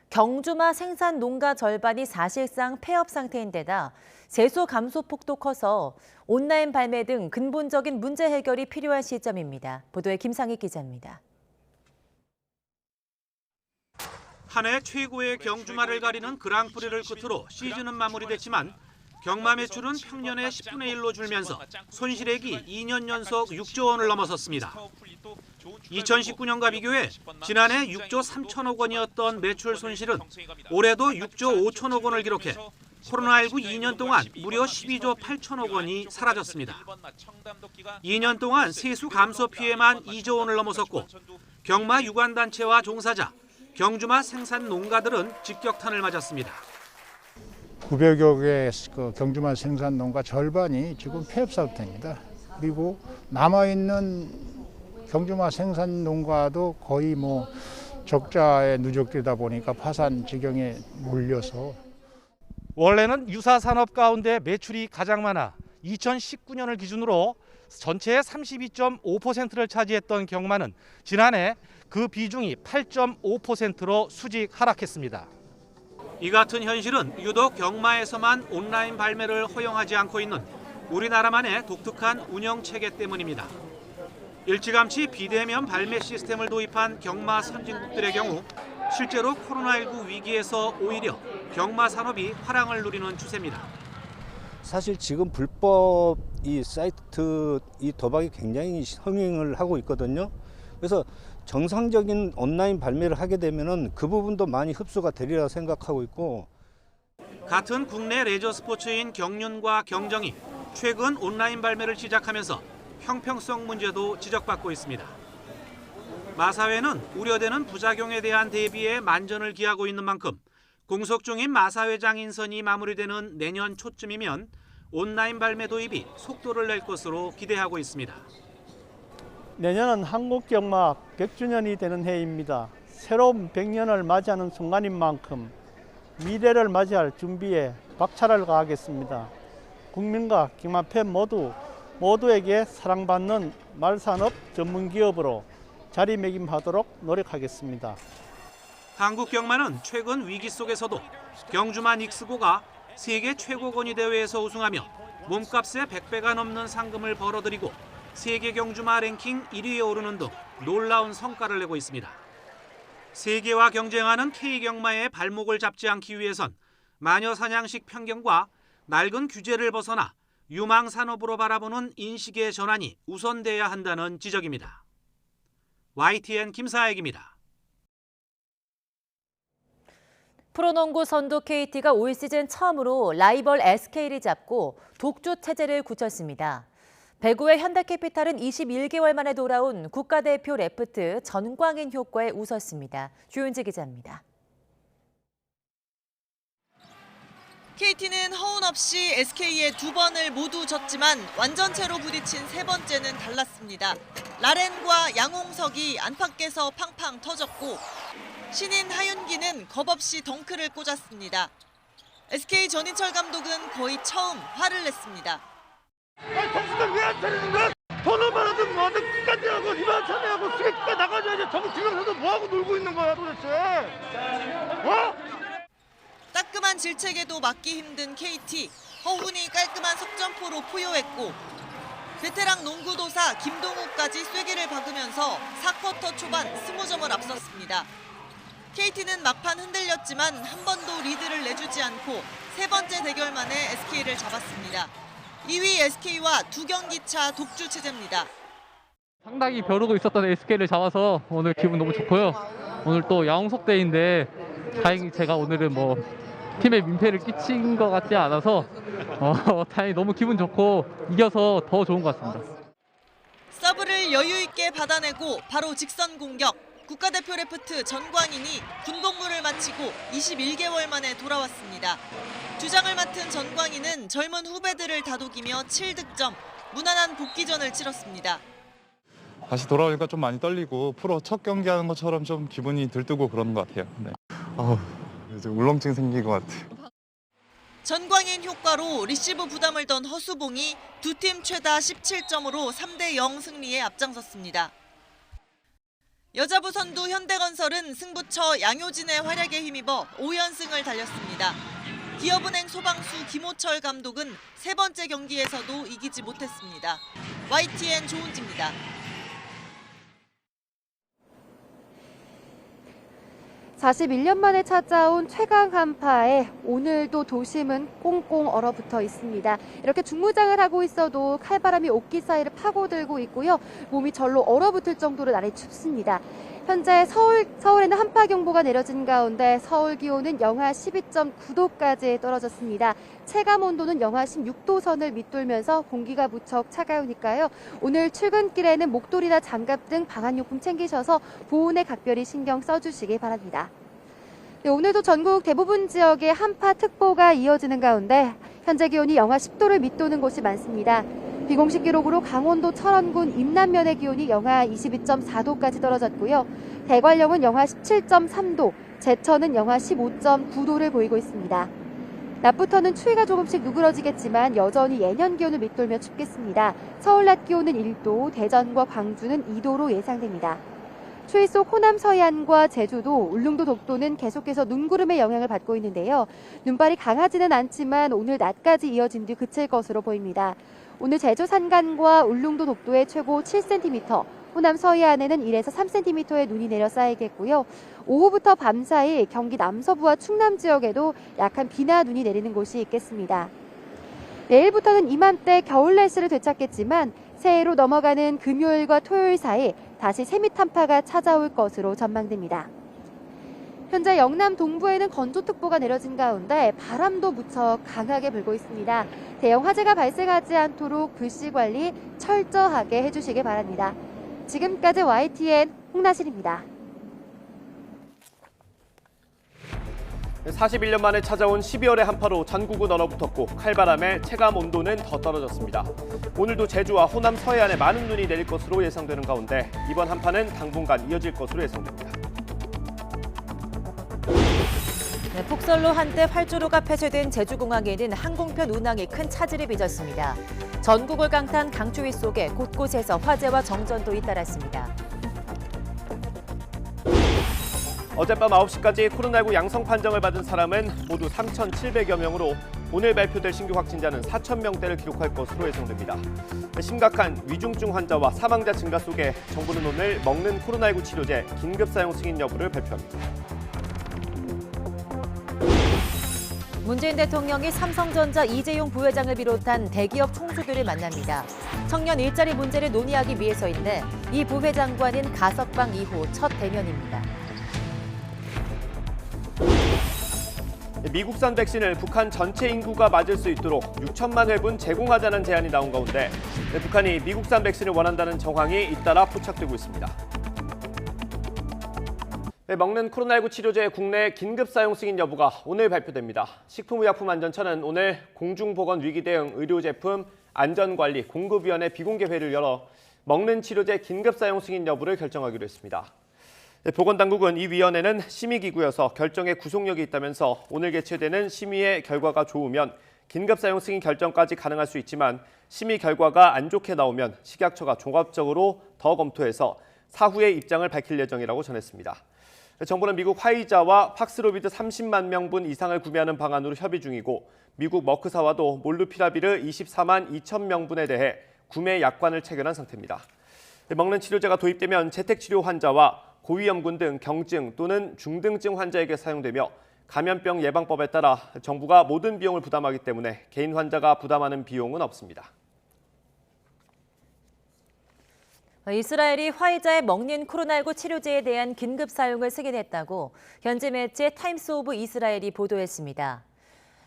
경주마 생산 농가 절반이 사실상 폐업 상태인데다 세수 감소폭도 커서 온라인 발매 등 근본적인 문제 해결이 필요한 시점입니다. 보도에 김상희 기자입니다. 한 해 최고의 경주마를 가리는 그랑프리를 끝으로 시즌은 마무리됐지만 경마 매출은 평년의 10분의 1로 줄면서 손실액이 2년 연속 6조 원을 넘어섰습니다. 2019년과 비교해 지난해 6조 3천억 원이었던 매출 손실은 올해도 6조 5천억 원을 기록해 코로나19 2년 동안 무려 12조 8천억 원이 사라졌습니다. 2년 동안 세수 감소 피해만 2조 원을 넘어섰고 경마 유관단체와 종사자, 경주마 생산 농가들은 직격탄을 맞았습니다. 900여 개 경주마 생산 농가 절반이 지금 폐업 상태입니다. 그리고 남아있는 경주마 생산 농가도 거의 적자에 누적되다 보니까 파산 지경에 몰려서 원래는 유사 산업 가운데 매출이 가장 많아 2019년을 기준으로 전체의 32.5%를 차지했던 경마는 지난해 그 비중이 8.5%로 수직 하락했습니다. 이 같은 현실은 유독 경마에서만 온라인 발매를 허용하지 않고 있는 우리나라만의 독특한 운영 체계 때문입니다. 일찌감치 비대면 발매 시스템을 도입한 경마 선진국들의 경우 실제로 코로나19 위기에서 오히려 경마 산업이 화랑을 누리는 추세입니다. 사실 지금 불법 이 사이트 이 도박이 굉장히 성행을 하고 있거든요. 그래서 정상적인 온라인 발매를 하게 되면은 그 부분도 많이 흡수가 되리라 생각하고 있고. 같은 국내 레저 스포츠인 경륜과 경정이 최근 온라인 발매를 시작하면서 형평성 문제도 지적받고 있습니다. 마사회는 우려되는 부작용에 대한 대비에 만전을 기하고 있는 만큼 공석 중인 마사회장 인선이 마무리되는 내년 초쯤이면 온라인 발매 도입이 속도를 낼 것으로 기대하고 있습니다. 내년은 한국경마 100주년이 되는 해입니다. 새로운 100년을 맞이하는 순간인 만큼 미래를 맞이할 준비에 박차를 가하겠습니다. 국민과 경마팬 모두에게 사랑받는 말산업 전문기업으로 자리매김하도록 노력하겠습니다. 한국 경마는 최근 위기 속에서도 경주마 닉스고가 세계 최고권위 대회에서 우승하며 몸값의 100배가 넘는 상금을 벌어들이고 세계 경주마 랭킹 1위에 오르는 등 놀라운 성과를 내고 있습니다. 세계와 경쟁하는 K경마의 발목을 잡지 않기 위해선 마녀 사냥식 편견과 낡은 규제를 벗어나 유망 산업으로 바라보는 인식의 전환이 우선돼야 한다는 지적입니다. YTN 김사익입니다. 프로농구 선두 KT가 올 시즌 처음으로 라이벌 SK를 잡고 독주 체제를 굳혔습니다. 배구의 현대캐피탈은 21개월 만에 돌아온 국가대표 레프트 전광인 효과에 웃었습니다. 조윤지 기자입니다. KT는 허운 없이 SK에 2번을 모두 졌지만 완전체로 부딪힌 세 번째는 달랐습니다. 라렌과 양홍석이 안팎에서 팡팡 터졌고 신인 하윤기는 겁없이 덩크를 꽂았습니다. SK 전인철 감독은 거의 처음 화를 냈습니다. 정신을 왜 안 차리는 거야? 번호만 하든 뭐하든 끝까지 하고 리바운 참여하고 수비까지 나가줘야지. 정지명 선수 뭐하고 놀고 있는 거야 도대체? 어? 따끔한 질책에도 막기 힘든 KT. 허훈이 깔끔한 석점포로 포효했고 베테랑 농구도사 김동욱까지 쐐기를 박으면서 4쿼터 초반 20점을 앞섰습니다. KT는 막판 흔들렸지만 한 번도 리드를 내주지 않고 세 번째 대결 만에 SK를 잡았습니다. 2위 SK와 2경기 차 독주 체제입니다. 상당히 벼르고 있었던 SK를 잡아서 오늘 기분 너무 좋고요. 오늘 또 양홍석 대회인데 다행히 제가 오늘은 뭐 팀에 민폐를 끼친 것 같지 않아서 다행히 너무 기분 좋고 이겨서 더 좋은 것 같습니다. 서브를 여유 있게 받아내고 바로 직선 공격. 국가대표 레프트 전광인이 군복무를 마치고 21개월 만에 돌아왔습니다. 주장을 맡은 전광인은 젊은 후배들을 다독이며 7득점, 무난한 복귀전을 치렀습니다. 다시 돌아오니까 좀 많이 떨리고 프로 첫 경기 하는 것처럼 좀 기분이 들뜨고 그런 것 같아요. 네. 이제 울렁증 생긴 것 같아요. 전광인 효과로 리시브 부담을 던 허수봉이 두 팀 최다 17점으로 3대0 승리에 앞장섰습니다. 여자부 선두 현대건설은 승부처 양효진의 활약에 힘입어 5연승을 달렸습니다. 기업은행 소방수 김호철 감독은 세 번째 경기에서도 이기지 못했습니다. YTN 조은지입니다. (41년) 만에 찾아온 최강 한파에 오늘도 도심은 꽁꽁 얼어붙어 있습니다. 이렇게 중무장을 하고 있어도 칼바람이 옷깃 사이를 파고들고 있고요. 몸이 절로 얼어붙을 정도로 날이 춥습니다. 현재 서울에는 한파경보가 내려진 가운데 서울 기온은 영하 12.9도까지 떨어졌습니다. 체감 온도는 영하 16도 선을 밑돌면서 공기가 무척 차가우니까요. 오늘 출근길에는 목도리나 장갑 등 방한용품 챙기셔서 보온에 각별히 신경 써주시기 바랍니다. 네, 오늘도 전국 대부분 지역에 한파특보가 이어지는 가운데 현재 기온이 영하 10도를 밑도는 곳이 많습니다. 비공식 기록으로 강원도 철원군 임남면의 기온이 영하 22.4도까지 떨어졌고요. 대관령은 영하 17.3도, 제천은 영하 15.9도를 보이고 있습니다. 낮부터는 추위가 조금씩 누그러지겠지만 여전히 예년 기온을 밑돌며 춥겠습니다. 서울 낮 기온은 1도, 대전과 광주는 2도로 예상됩니다. 추위 속 호남 서해안과 제주도, 울릉도 독도는 계속해서 눈구름의 영향을 받고 있는데요. 눈발이 강하지는 않지만 오늘 낮까지 이어진 뒤 그칠 것으로 보입니다. 오늘 제주 산간과 울릉도 독도에 최고 7cm, 호남 서해안에는 1에서 3cm의 눈이 내려 쌓이겠고요. 오후부터 밤사이 경기 남서부와 충남 지역에도 약한 비나 눈이 내리는 곳이 있겠습니다. 내일부터는 이맘때 겨울 날씨를 되찾겠지만 새해로 넘어가는 금요일과 토요일 사이 다시 세미 한파가 찾아올 것으로 전망됩니다. 현재 영남 동부에는 건조특보가 내려진 가운데 바람도 무척 강하게 불고 있습니다. 대형 화재가 발생하지 않도록 불씨 관리 철저하게 해주시기 바랍니다. 지금까지 YTN 홍나실입니다. 41년 만에 찾아온 12월의 한파로 전국은 얼어붙었고 칼바람에 체감 온도는 더 떨어졌습니다. 오늘도 제주와 호남 서해안에 많은 눈이 내릴 것으로 예상되는 가운데 이번 한파는 당분간 이어질 것으로 예상됩니다. 네, 폭설로 한때 활주로가 폐쇄된 제주공항에는 항공편 운항에 큰 차질이 빚었습니다. 전국을 강타한 강추위 속에 곳곳에서 화재와 정전도 잇따랐습니다. 어젯밤 9시까지 코로나19 양성 판정을 받은 사람은 모두 3,700여 명으로 오늘 발표될 신규 확진자는 4,000명대를 기록할 것으로 예상됩니다. 심각한 위중증 환자와 사망자 증가 속에 정부는 오늘 먹는 코로나19 치료제 긴급 사용 승인 여부를 발표합니다. 문재인 대통령이 삼성전자 이재용 부회장을 비롯한 대기업 총수들을 만납니다. 청년 일자리 문제를 논의하기 위해서인데 이 부회장과는 가석방 이후 첫 대면입니다. 미국산 백신을 북한 전체 인구가 맞을 수 있도록 6천만 회분 제공하자는 제안이 나온 가운데 북한이 미국산 백신을 원한다는 정황이 잇따라 포착되고 있습니다. 먹는 코로나19 치료제 국내 긴급 사용 승인 여부가 오늘 발표됩니다. 식품의약품안전처는 오늘 공중보건 위기 대응 의료제품 안전관리 공급위원회 비공개 회의를 열어 먹는 치료제 긴급 사용 승인 여부를 결정하기로 했습니다. 보건당국은 이 위원회는 심의기구여서 결정에 구속력이 있다면서 오늘 개최되는 심의의 결과가 좋으면 긴급 사용 승인 결정까지 가능할 수 있지만 심의 결과가 안 좋게 나오면 식약처가 종합적으로 더 검토해서 사후의 입장을 밝힐 예정이라고 전했습니다. 정부는 미국 화이자와 팍스로비드 30만 명분 이상을 구매하는 방안으로 협의 중이고 미국 머크사와도 몰누피라비르 24만 2천 명분에 대해 구매 약관을 체결한 상태입니다. 먹는 치료제가 도입되면 재택치료 환자와 고위험군 등 경증 또는 중등증 환자에게 사용되며 감염병 예방법에 따라 정부가 모든 비용을 부담하기 때문에 개인 환자가 부담하는 비용은 없습니다. 이스라엘이 화이자의 먹는 코로나19 치료제에 대한 긴급 사용을 승인했다고 현지 매체 타임스 오브 이스라엘이 보도했습니다.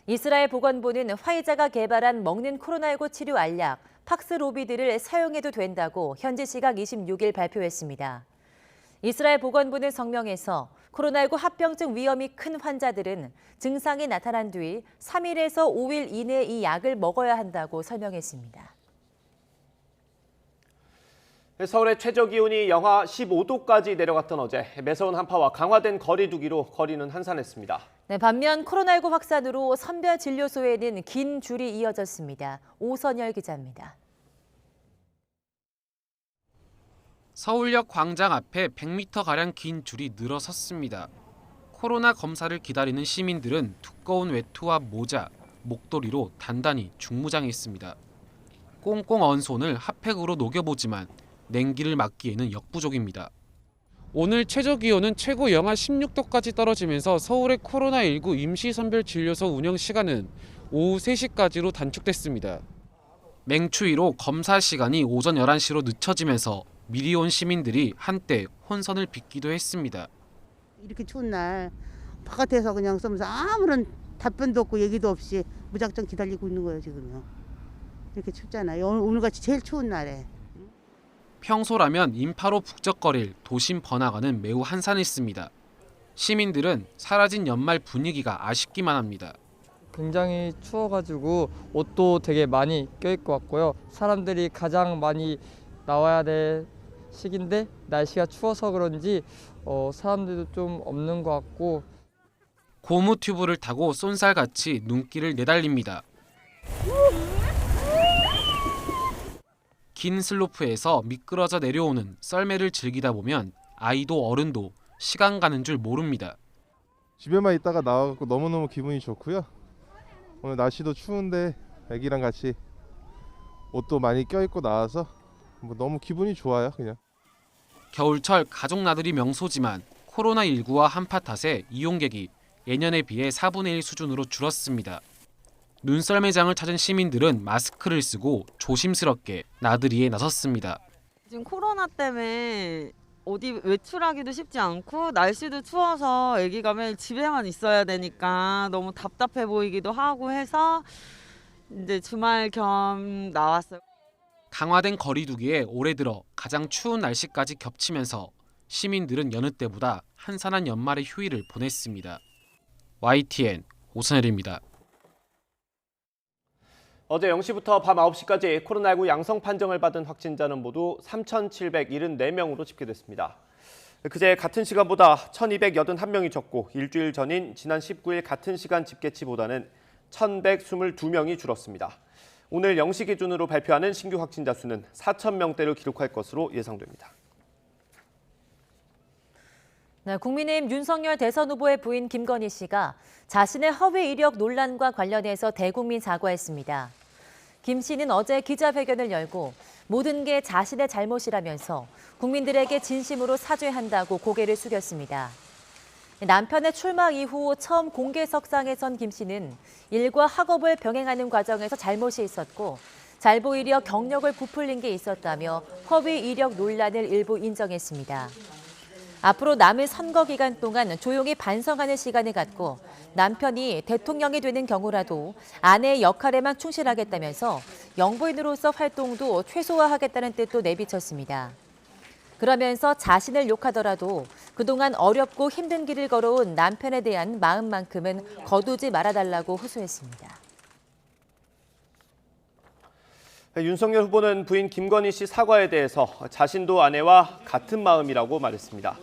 이스라엘 보건부는 화이자가 개발한 먹는 코로나19 치료 알약 팍스로비드를 사용해도 된다고 현지 시각 26일 발표했습니다. 이스라엘 보건부는 성명에서 코로나19 합병증 위험이 큰 환자들은 증상이 나타난 뒤 3일에서 5일 이내에 이 약을 먹어야 한다고 설명했습니다. 서울의 최저기온이 영하 15도까지 내려갔던 어제 매서운 한파와 강화된 거리 두기로 거리는 한산했습니다. 네, 반면 코로나19 확산으로 선별진료소에는 긴 줄이 이어졌습니다. 오선열 기자입니다. 서울역 광장 앞에 100m가량 긴 줄이 늘어섰습니다. 코로나 검사를 기다리는 시민들은 두꺼운 외투와 모자, 목도리로 단단히 중무장해 있습니다. 꽁꽁 언 손을 핫팩으로 녹여보지만 냉기를 막기에는 역부족입니다. 오늘 최저기온은 최고 영하 16도까지 떨어지면서 서울의 코로나19 임시선별진료소 운영 시간은 오후 3시까지로 단축됐습니다. 맹추위로 검사 시간이 오전 11시로 늦춰지면서 미리 온 시민들이 한때 혼선을 빚기도 했습니다. 이렇게 추운 날 바깥에서 그냥 쓰면서 아무런 답변도 없고 얘기도 없이 무작정 기다리고 있는 거예요, 지금요. 이렇게 춥잖아요. 오늘같이 제일 추운 날에. 평소라면 인파로 북적거릴 도심 번화가는 매우 한산했습니다. 시민들은 사라진 연말 분위기가 아쉽기만 합니다. 굉장히 추워가지고 옷도 되게 많이 껴입고 왔고요. 사람들이 가장 많이 나와야 될 시기인데 날씨가 추워서 그런지 사람들도 좀 없는 것 같고. 고무 튜브를 타고 쏜살같이 눈길을 내달립니다. 긴 슬로프에서 미끄러져 내려오는 썰매를 즐기다 보면 아이도 어른도 시간 가는 줄 모릅니다. 집에만 있다가 나와서 너무너무 기분이 좋고요. 오늘 날씨도 추운데 애기랑 같이 옷도 많이 껴입고 나와서 너무 기분이 좋아요, 그냥. 겨울철 가족 나들이 명소지만 코로나19와 한파 탓에 이용객이 예년에 비해 4분의 1 수준으로 줄었습니다. 눈썰매장을 찾은 시민들은 마스크를 쓰고 조심스럽게 나들이에 나섰습니다. 지금 코로나 때문에 어디 외출하기도 쉽지 않고 날씨도 추워서 아기가 매일 집에만 있어야 되니까 너무 답답해 보이기도 하고 해서 이제 주말 겸 나왔어요. 강화된 거리두기에 올해 들어 가장 추운 날씨까지 겹치면서 시민들은 여느 때보다 한산한 연말의 휴일을 보냈습니다. YTN 오선열입니다. 어제 0시부터 밤 9시까지 코로나19 양성 판정을 받은 확진자는 모두 3,774명으로 집계됐습니다. 그제 같은 시간보다 1,281명이 적고 일주일 전인 지난 19일 같은 시간 집계치보다는 1,122명이 줄었습니다. 오늘 0시 기준으로 발표하는 신규 확진자 수는 4,000명대를 기록할 것으로 예상됩니다. 네, 국민의힘 윤석열 대선 후보의 부인 김건희 씨가 자신의 허위 이력 논란과 관련해서 대국민 사과했습니다. 김 씨는 어제 기자회견을 열고 모든 게 자신의 잘못이라면서 국민들에게 진심으로 사죄한다고 고개를 숙였습니다. 남편의 출마 이후 처음 공개석상에 선 김 씨는 일과 학업을 병행하는 과정에서 잘못이 있었고 잘 보이려 경력을 부풀린 게 있었다며 허위 이력 논란을 일부 인정했습니다. 앞으로 남은 선거 기간 동안 조용히 반성하는 시간을 갖고 남편이 대통령이 되는 경우라도 아내의 역할에만 충실하겠다면서 영부인으로서 활동도 최소화하겠다는 뜻도 내비쳤습니다. 그러면서 자신을 욕하더라도 그동안 어렵고 힘든 길을 걸어온 남편에 대한 마음만큼은 거두지 말아달라고 호소했습니다. 윤석열 후보는 부인 김건희 씨 사과에 대해서 자신도 아내와 같은 마음이라고 말했습니다.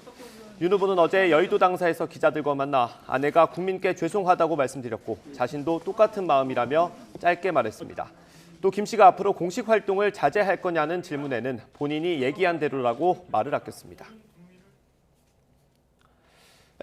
윤 후보는 어제 여의도 당사에서 기자들과 만나 아내가 국민께 죄송하다고 말씀드렸고 자신도 똑같은 마음이라며 짧게 말했습니다. 또 김 씨가 앞으로 공식 활동을 자제할 거냐는 질문에는 본인이 얘기한 대로라고 말을 아꼈습니다.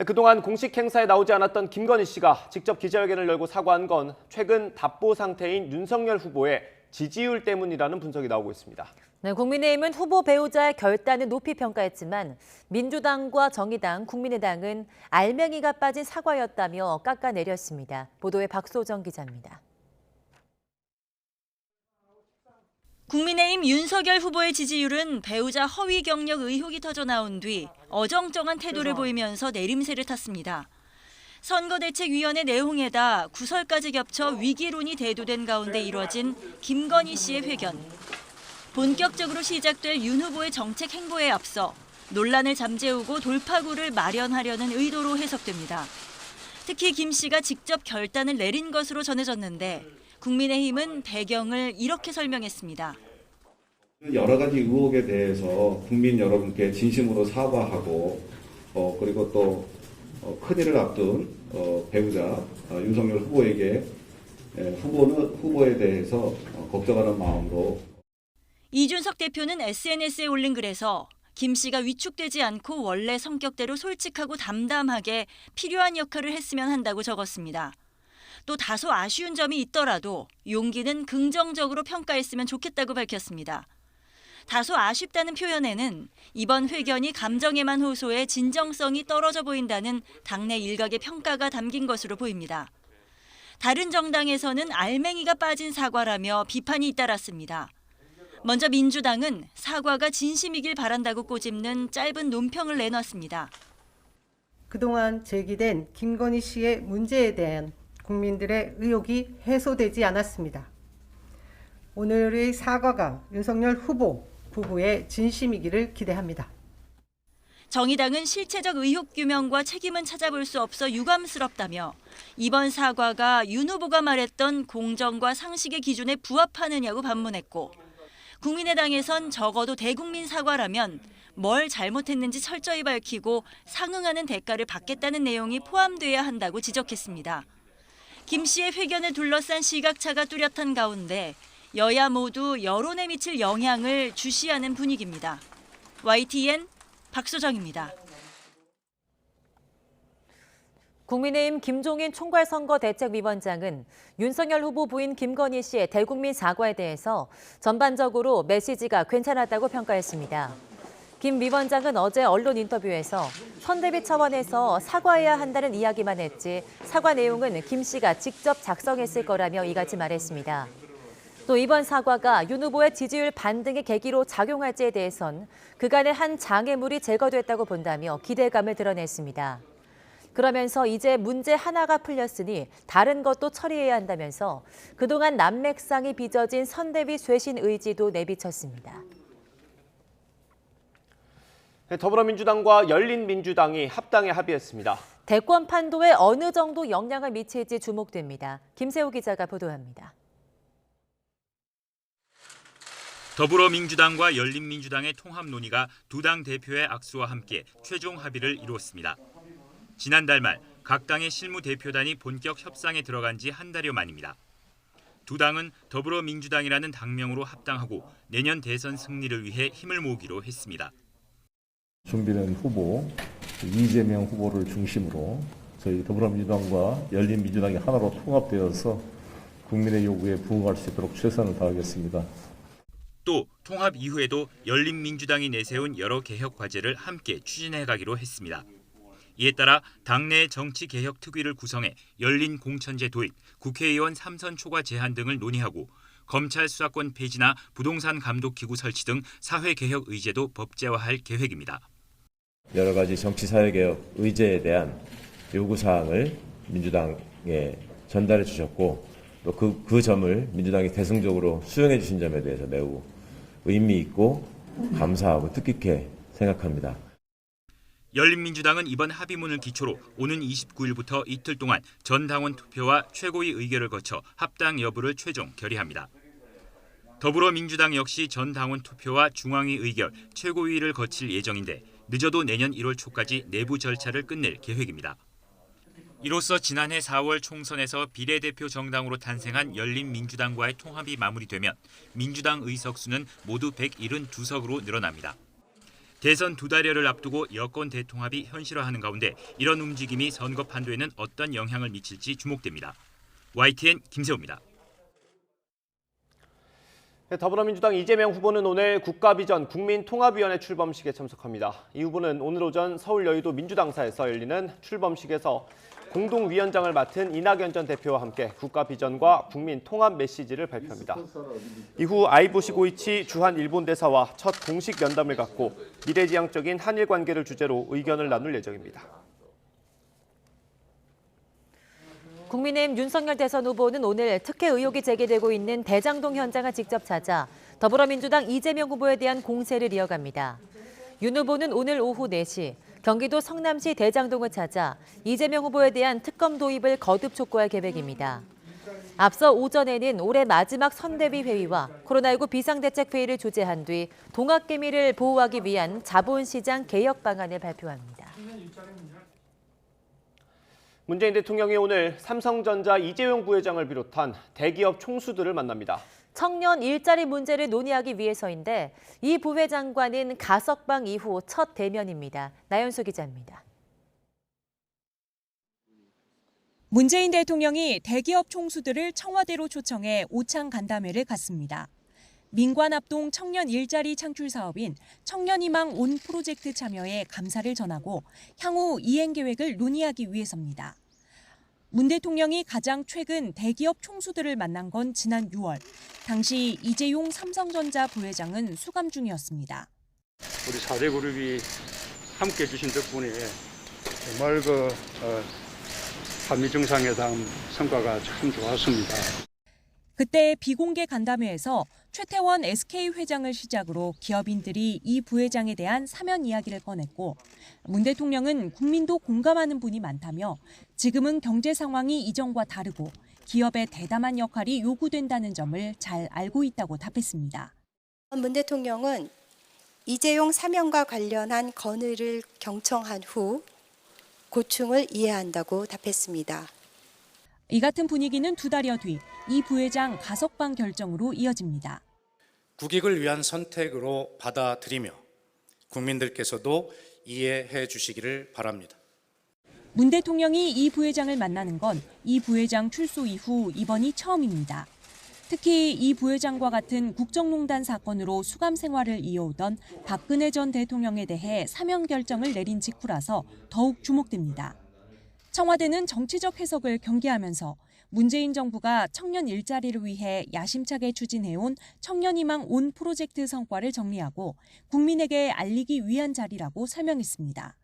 그동안 공식 행사에 나오지 않았던 김건희 씨가 직접 기자회견을 열고 사과한 건 최근 답보 상태인 윤석열 후보의 지지율 때문이라는 분석이 나오고 있습니다. 네, 국민의힘은 후보 배우자의 결단을 높이 평가했지만 민주당과 정의당, 국민의당은 알맹이가 빠진 사과였다며 깎아내렸습니다. 보도에 박소정 기자입니다. 국민의힘 윤석열 후보의 지지율은 배우자 허위 경력 의혹이 터져 나온 뒤 어정쩡한 태도를 보이면서 내림세를 탔습니다. 선거대책위원회 내용에다 구설까지 겹쳐 위기론이 대두된 가운데 이뤄진 김건희 씨의 회견. 본격적으로 시작될 윤 후보의 정책 행보에 앞서 논란을 잠재우고 돌파구를 마련하려는 의도로 해석됩니다. 특히 김 씨가 직접 결단을 내린 것으로 전해졌는데 국민의힘은 배경을 이렇게 설명했습니다. 여러 가지 의혹에 대해서 국민 여러분께 진심으로 사과하고 그리고 또 큰일을 앞둔 배우자 윤석열 후보에게 후보에 대해서 걱정하는 마음으로. 이준석 대표는 SNS에 올린 글에서 김 씨가 위축되지 않고 원래 성격대로 솔직하고 담담하게 필요한 역할을 했으면 한다고 적었습니다. 또 다소 아쉬운 점이 있더라도 용기는 긍정적으로 평가했으면 좋겠다고 밝혔습니다. 다소 아쉽다는 표현에는 이번 회견이 감정에만 호소해 진정성이 떨어져 보인다는 당내 일각의 평가가 담긴 것으로 보입니다. 다른 정당에서는 알맹이가 빠진 사과라며 비판이 잇따랐습니다. 먼저 민주당은 사과가 진심이길 바란다고 꼬집는 짧은 논평을 내놨습니다. 그동안 제기된 김건희 씨의 문제에 대한 국민들의 의혹이 해소되지 않았습니다. 오늘의 사과가 윤석열 후보 부부의 진심이기를 기대합니다. 정의당은 실체적 의혹 규명과 책임은 찾아볼 수 없어 유감스럽다며 이번 사과가 윤 후보가 말했던 공정과 상식의 기준에 부합하느냐고 반문했고 국민의당에선 적어도 대국민 사과라면 뭘 잘못했는지 철저히 밝히고 상응하는 대가를 받겠다는 내용이 포함돼야 한다고 지적했습니다. 김 씨의 회견을 둘러싼 시각차가 뚜렷한 가운데 여야 모두 여론에 미칠 영향을 주시하는 분위기입니다. YTN 박소정입니다. 국민의힘 김종인 총괄선거대책위원장은 윤석열 후보 부인 김건희 씨의 대국민 사과에 대해서 전반적으로 메시지가 괜찮았다고 평가했습니다. 김 위원장은 어제 언론 인터뷰에서 선대위 차원에서 사과해야 한다는 이야기만 했지 사과 내용은 김 씨가 직접 작성했을 거라며 이같이 말했습니다. 또 이번 사과가 윤 후보의 지지율 반등의 계기로 작용할지에 대해선 그간의 한 장애물이 제거됐다고 본다며 기대감을 드러냈습니다. 그러면서 이제 문제 하나가 풀렸으니 다른 것도 처리해야 한다면서 그동안 난맥상이 빚어진 선대위 쇄신 의지도 내비쳤습니다. 더불어민주당과 열린민주당이 합당에 합의했습니다. 대권 판도에 어느 정도 영향을 미칠지 주목됩니다. 김세호 기자가 보도합니다. 더불어민주당과 열린민주당의 통합 논의가 두 당 대표의 악수와 함께 최종 합의를 이뤘습니다. 지난달 말 각 당의 실무 대표단이 본격 협상에 들어간 지 한 달여 만입니다. 두 당은 더불어민주당이라는 당명으로 합당하고 내년 대선 승리를 위해 힘을 모으기로 했습니다. 준비된 후보, 이재명 후보를 중심으로 저희 더불어민주당과 열린민주당이 하나로 통합되어서 국민의 요구에 부응할 수 있도록 최선을 다하겠습니다. 또 통합 이후에도 열린민주당이 내세운 여러 개혁 과제를 함께 추진해가기로 했습니다. 이에 따라 당내 정치개혁특위를 구성해 열린 공천제 도입, 국회의원 3선 초과 제한 등을 논의하고 검찰 수사권 폐지나 부동산 감독기구 설치 등 사회개혁 의제도 법제화할 계획입니다. 여러 가지 정치사회개혁 의제에 대한 요구사항을 민주당에 전달해 주셨고 또 그 점을 민주당이 대승적으로 수용해 주신 점에 대해서 매우 의미 있고 감사하고 뜻깊게 생각합니다. 열린민주당은 이번 합의문을 기초로 오는 29일부터 이틀 동안 전 당원 투표와 최고위 의결을 거쳐 합당 여부를 최종 결의합니다. 더불어민주당 역시 전 당원 투표와 중앙위 의결, 최고위를 거칠 예정인데 늦어도 내년 1월 초까지 내부 절차를 끝낼 계획입니다. 이로써 지난해 4월 총선에서 비례대표 정당으로 탄생한 열린민주당과의 통합이 마무리되면 민주당 의석수는 모두 172석으로 늘어납니다. 대선 두 달여를 앞두고 여권 대통합이 현실화하는 가운데 이런 움직임이 선거 판도에는 어떤 영향을 미칠지 주목됩니다. YTN 김세호입니다. 더불어민주당 이재명 후보는 오늘 국가비전 국민통합위원회 출범식에 참석합니다. 이 후보는 오늘 오전 서울 여의도 민주당사에서 열리는 출범식에서 공동위원장을 맡은 이낙연 전 대표와 함께 국가비전과 국민통합 메시지를 발표합니다. 이후 아이보시 고이치 주한 일본 대사와 첫 공식 면담을 갖고 미래지향적인 한일 관계를 주제로 의견을 나눌 예정입니다. 국민의힘 윤석열 대선 후보는 오늘 특혜 의혹이 제기되고 있는 대장동 현장을 직접 찾아 더불어민주당 이재명 후보에 대한 공세를 이어갑니다. 윤 후보는 오늘 오후 4시 경기도 성남시 대장동을 찾아 이재명 후보에 대한 특검 도입을 거듭 촉구할 계획입니다. 앞서 오전에는 올해 마지막 선대위 회의와 코로나19 비상대책회의를 주재한 뒤 동학개미를 보호하기 위한 자본시장 개혁 방안을 발표합니다. 문재인 대통령이 오늘 삼성전자 이재용 부회장을 비롯한 대기업 총수들을 만납니다. 청년 일자리 문제를 논의하기 위해서인데 이 부회장과는 가석방 이후 첫 대면입니다. 나연수 기자입니다. 문재인 대통령이 대기업 총수들을 청와대로 초청해 오찬 간담회를 갖습니다. 민관합동 청년 일자리 창출 사업인 청년희망 온 프로젝트 참여에 감사를 전하고 향후 이행 계획을 논의하기 위해서입니다. 문 대통령이 가장 최근 대기업 총수들을 만난 건 지난 6월. 당시 이재용 삼성전자 부회장은 수감 중이었습니다. 우리 4대 그룹이 함께해 주신 덕분에 정말 한미 정상회담 성과가 참 좋았습니다. 그때 비공개 간담회에서 최태원 SK 회장을 시작으로 기업인들이 이 부회장에 대한 사면 이야기를 꺼냈고 문 대통령은 국민도 공감하는 분이 많다며 지금은 경제 상황이 이전과 다르고 기업의 대담한 역할이 요구된다는 점을 잘 알고 있다고 답했습니다. 문 대통령은 이재용 사면과 관련한 건의를 경청한 후 고충을 이해한다고 답했습니다. 이 같은 분위기는 두 달여 뒤 이 부회장 가석방 결정으로 이어집니다. 국익을 위한 선택으로 받아들이며 국민들께서도 이해해 주시기를 바랍니다. 문 대통령이 이 부회장을 만나는 건 이 부회장 출소 이후 이번이 처음입니다. 특히 이 부회장과 같은 국정농단 사건으로 수감 생활을 이어오던 박근혜 전 대통령에 대해 사면 결정을 내린 직후라서 더욱 주목됩니다. 청와대는 정치적 해석을 경계하면서 문재인 정부가 청년 일자리를 위해 야심차게 추진해온 청년희망 온 프로젝트 성과를 정리하고 국민에게 알리기 위한 자리라고 설명했습니다.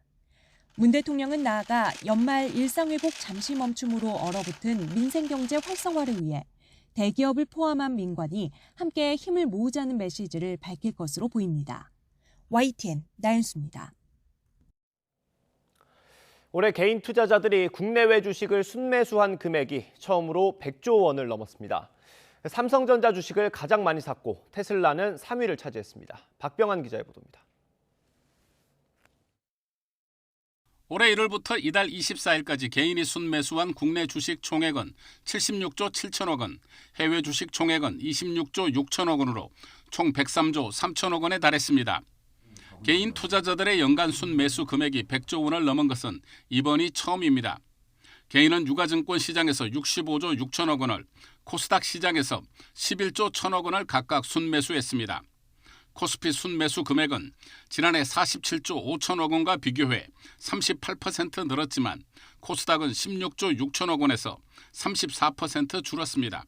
문 대통령은 나아가 연말 일상회복 잠시 멈춤으로 얼어붙은 민생경제 활성화를 위해 대기업을 포함한 민관이 함께 힘을 모으자는 메시지를 밝힐 것으로 보입니다. YTN 나윤수입니다. 올해 개인 투자자들이 국내외 주식을 순매수한 금액이 처음으로 100조 원을 넘었습니다. 삼성전자 주식을 가장 많이 샀고 테슬라는 3위를 차지했습니다. 박병환 기자의 보도입니다. 올해 1월부터 이달 24일까지 개인이 순매수한 국내 주식 총액은 76조 7천억 원, 해외 주식 총액은 26조 6천억 원으로 총 103조 3천억 원에 달했습니다. 개인 투자자들의 연간 순매수 금액이 100조 원을 넘은 것은 이번이 처음입니다. 개인은 유가증권 시장에서 65조 6천억 원을, 코스닥 시장에서 11조 1천억 원을 각각 순매수했습니다. 코스피 순매수 금액은 지난해 47조 5천억 원과 비교해 38% 늘었지만 코스닥은 16조 6천억 원에서 34% 줄었습니다.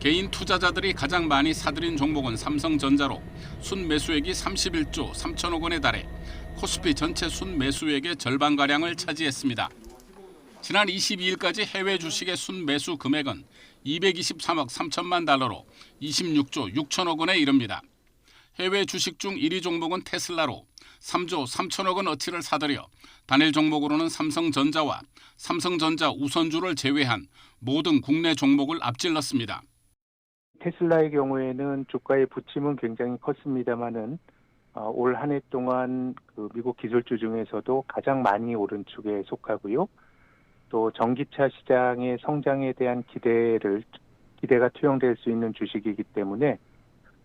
개인 투자자들이 가장 많이 사들인 종목은 삼성전자로 순매수액이 31조 3천억 원에 달해 코스피 전체 순매수액의 절반가량을 차지했습니다. 지난 22일까지 해외 주식의 순매수 금액은 223억 3천만 달러로 26조 6천억 원에 이릅니다. 해외 주식 중 1위 종목은 테슬라로 3조 3천억 원 어치를 사들여 단일 종목으로는 삼성전자와 삼성전자 우선주를 제외한 모든 국내 종목을 앞질렀습니다. 테슬라의 경우에는 주가의 부침은 굉장히 컸습니다만은 올 한 해 동안 그 미국 기술주 중에서도 가장 많이 오른 축에 속하고요. 또 전기차 시장의 성장에 대한 기대가 투영될 수 있는 주식이기 때문에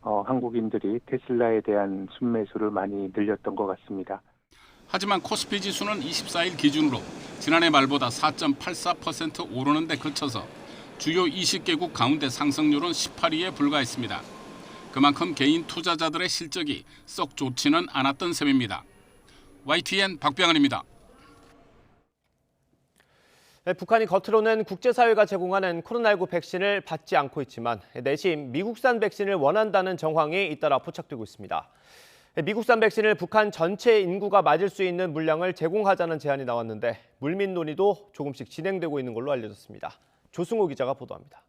한국인들이 테슬라에 대한 순매수를 많이 늘렸던 것 같습니다. 하지만 코스피 지수는 24일 기준으로 지난해 말보다 4.84% 오르는 데 그쳐서 주요 20개국 가운데 상승률은 18위에 불과했습니다. 그만큼 개인 투자자들의 실적이 썩 좋지는 않았던 셈입니다. YTN 박병환입니다. 북한이 겉으로는 국제사회가 제공하는 코로나19 백신을 받지 않고 있지만 내심 미국산 백신을 원한다는 정황이 잇따라 포착되고 있습니다. 미국산 백신을 북한 전체 인구가 맞을 수 있는 물량을 제공하자는 제안이 나왔는데 물밑 논의도 조금씩 진행되고 있는 걸로 알려졌습니다. 조승호 기자가 보도합니다.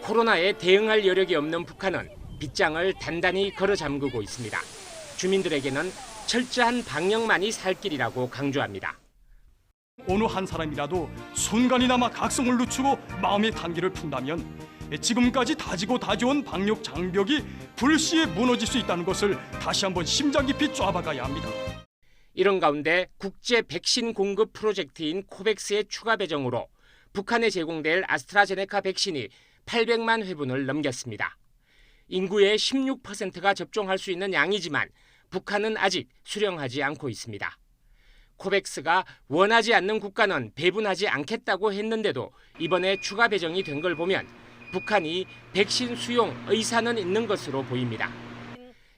코로나에 대응할 여력이 없는 북한은 빗장을 단단히 걸어 잠그고 있습니다. 주민들에게는 철저한 방역만이 살 길이라고 강조합니다. 어느 한 사람이라도 순간이나마 각성을 늦추고 마음의 단계를 푼다면 지금까지 다지고 다져온 방역 장벽이 불시에 무너질 수 있다는 것을 다시 한번 심장 깊이 쫌아박아야 합니다. 이런 가운데 국제 백신 공급 프로젝트인 코백스의 추가 배정으로 북한에 제공될 아스트라제네카 백신이 800만 회분을 넘겼습니다. 인구의 16%가 접종할 수 있는 양이지만 북한은 아직 수령하지 않고 있습니다. 코백스가 원하지 않는 국가는 배분하지 않겠다고 했는데도 이번에 추가 배정이 된 걸 보면 북한이 백신 수용 의사는 있는 것으로 보입니다.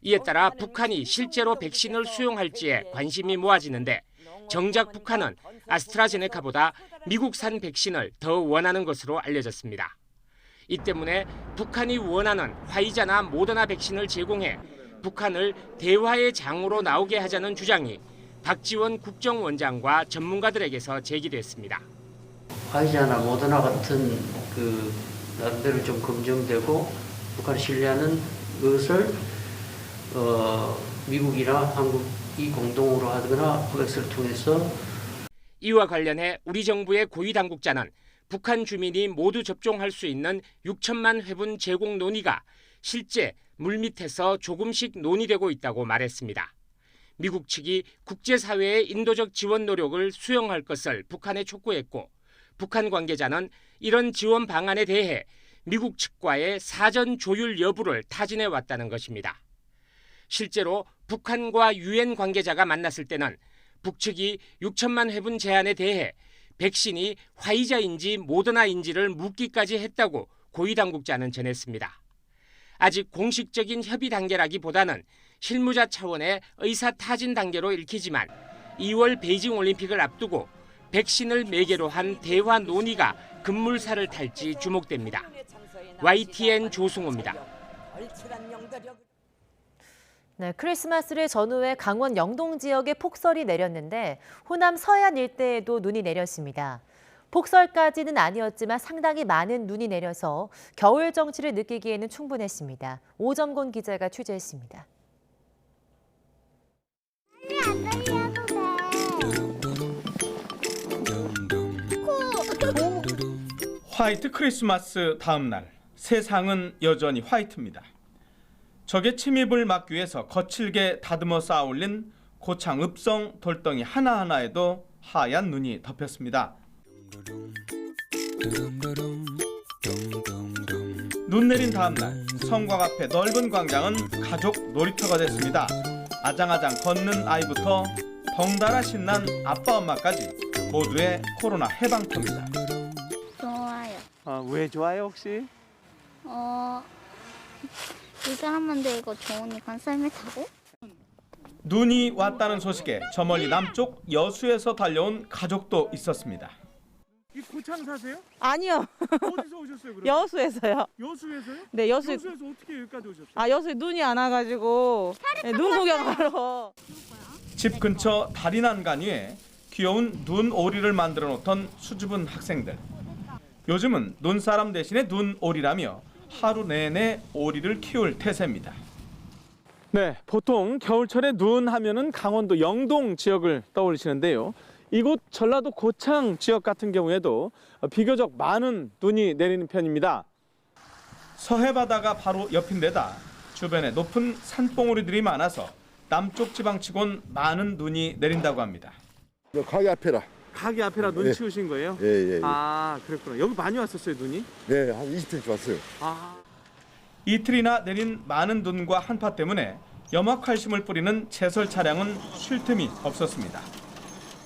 이에 따라 북한이 실제로 백신을 수용할지에 관심이 모아지는데 정작 북한은 아스트라제네카보다 미국산 백신을 더 원하는 것으로 알려졌습니다. 이 때문에 북한이 원하는 화이자나 모더나 백신을 제공해 북한을 대화의 장으로 나오게 하자는 주장이 박지원 국정원장과 전문가들에게서 제기됐습니다. 화이자나 모더나 같은 나름대로 좀 검증되고 북한을 신뢰하는 것을 미국이나 한국이 공동으로 하거나 코백스를 통해서. 이와 관련해 우리 정부의 고위 당국자는 북한 주민이 모두 접종할 수 있는 6천만 회분 제공 논의가 실제 물밑에서 조금씩 논의되고 있다고 말했습니다. 미국 측이 국제사회의 인도적 지원 노력을 수용할 것을 북한에 촉구했고 북한 관계자는 이런 지원 방안에 대해 미국 측과의 사전 조율 여부를 타진해 왔다는 것입니다. 실제로 북한과 유엔 관계자가 만났을 때는 북측이 6천만 회분 제안에 대해 백신이 화이자인지 모더나인지를 묻기까지 했다고 고위 당국자는 전했습니다. 아직 공식적인 협의 단계라기보다는 실무자 차원의 의사 타진 단계로 읽히지만 2월 베이징 올림픽을 앞두고 백신을 매개로 한 대화 논의가 급물살을 탈지 주목됩니다. YTN 조승호입니다. 네, 크리스마스를 전후해 강원 영동 지역에 폭설이 내렸는데 호남 서해안 일대에도 눈이 내렸습니다. 폭설까지는 아니었지만 상당히 많은 눈이 내려서 겨울 정취를 느끼기에는 충분했습니다. 오점곤 기자가 취재했습니다. 화이트 크리스마스 다음 날 세상은 여전히 화이트입니다. 적의 침입을 막기 위해서 거칠게 다듬어 쌓아 올린 고창 읍성 돌덩이 하나하나에도 하얀 눈이 덮였습니다. 눈 내린 다음 날 성곽 앞의 넓은 광장은 가족 놀이터가 됐습니다. 아장아장 걷는 아이부터 덩달아 신난 아빠 엄마까지 모두의 코로나 해방터입니다. 좋아요. 왜 좋아요 혹시? 이 사람한테 이거 좋으니까 썰매 타고? 눈이 왔다는 소식에 저 멀리 남쪽 여수에서 달려온 가족도 있었습니다. 이 고창 사세요? 아니요. 어디서 오셨어요 그럼? 여수에서요. 여수에서요? 네, 여수에서 어떻게 여기까지 오셨어요? 여수에 눈이 안 와가지고 네, 눈 구경하러. 집 근처 다리 난간 위에 귀여운 눈 오리를 만들어 놓던 수줍은 학생들. 요즘은 눈사람 대신에 눈 오리라며 하루 내내 오리를 키울 태세입니다. 네, 보통 겨울철에 눈 하면은 강원도 영동 지역을 떠올리시는데요. 이곳 전라도 고창 지역 같은 경우에도 비교적 많은 눈이 내리는 편입니다. 서해 바다가 바로 옆인데다 주변에 높은 산봉우리들이 많아서 남쪽 지방치곤 많은 눈이 내린다고 합니다. 가게 앞에라. 가게 앞에라 눈 예. 치우신 거예요? 예. 아, 그랬구나. 여기 많이 왔었어요, 눈이? 네, 한 20cm 왔어요. 이틀이나 내린 많은 눈과 한파 때문에 염화칼슘을 뿌리는 제설 차량은 쉴 틈이 없었습니다.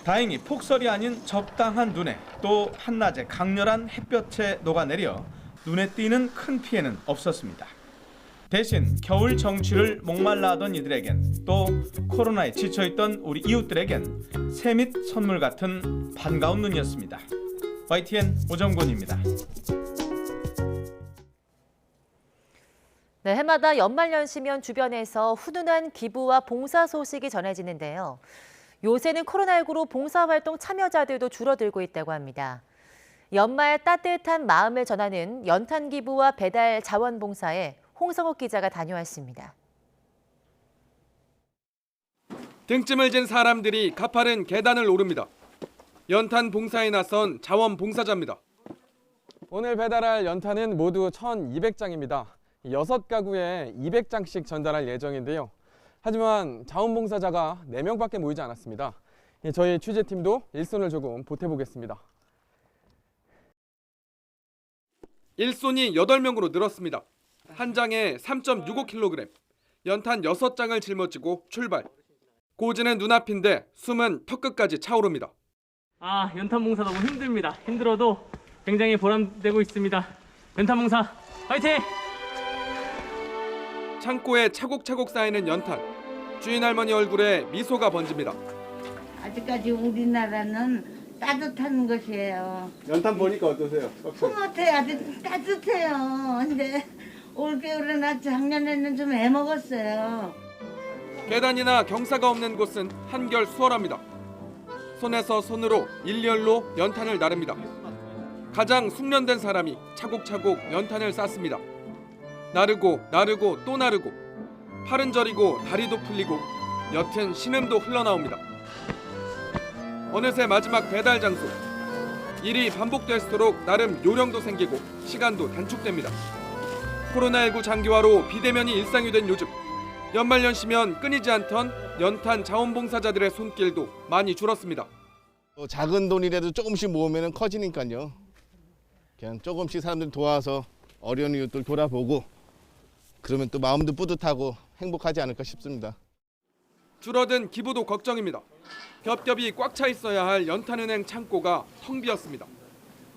다행히 폭설이 아닌 적당한 눈에 또 한낮에 강렬한 햇볕에 녹아내려 눈에 띄는 큰 피해는 없었습니다. 대신 겨울 정취를 목말라 하던 이들에겐 또 코로나에 지쳐있던 우리 이웃들에겐 새 및 선물 같은 반가운 눈이었습니다. YTN 오정곤입니다. 네, 해마다 연말연시면 주변에서 훈훈한 기부와 봉사 소식이 전해지는데요. 요새는 코로나19로 봉사활동 참여자들도 줄어들고 있다고 합니다. 연말 따뜻한 마음을 전하는 연탄 기부와 배달 자원봉사에 홍성욱 기자가 다녀왔습니다. 등짐을 진 사람들이 가파른 계단을 오릅니다. 연탄 봉사에 나선 자원봉사자입니다. 오늘 배달할 연탄은 모두 1,200장입니다. 6가구에 200장씩 전달할 예정인데요. 하지만 자원봉사자가 4명밖에 모이지 않았습니다. 저희 취재팀도 일손을 조금 보태보겠습니다. 일손이 8명으로 늘었습니다. 한 장에 3.65kg, 연탄 6장을 짊어지고 출발. 고지는 눈앞인데 숨은 턱끝까지 차오릅니다. 연탄 봉사 너무 힘듭니다. 힘들어도 굉장히 보람되고 있습니다. 연탄 봉사 화이팅! 창고에 차곡차곡 쌓이는 연탄. 주인 할머니 얼굴에 미소가 번집니다. 아직까지 우리나라는 따뜻한 것이에요. 연탄 보니까 어떠세요? 흐뭇해, 아주 따뜻해요. 근데 올겨울은 작년에는 좀 애먹었어요. 계단이나 경사가 없는 곳은 한결 수월합니다. 손에서 손으로 일렬로 연탄을 나릅니다. 가장 숙련된 사람이 차곡차곡 연탄을 쌓습니다. 나르고 또 나르고 팔은 저리고 다리도 풀리고 옅은 신음도 흘러나옵니다. 어느새 마지막 배달 장소. 일이 반복될수록 나름 요령도 생기고 시간도 단축됩니다. 코로나19 장기화로 비대면이 일상이 된 요즘 연말연시면 끊이지 않던 연탄 자원봉사자들의 손길도 많이 줄었습니다. 작은 돈이라도 조금씩 모으면 커지니까요. 그냥 조금씩 사람들 도와서 어려운 이웃들 돌아보고 그러면 또 마음도 뿌듯하고 행복하지 않을까 싶습니다. 줄어든 기부도 걱정입니다. 겹겹이 꽉 차 있어야 할 연탄은행 창고가 텅 비었습니다.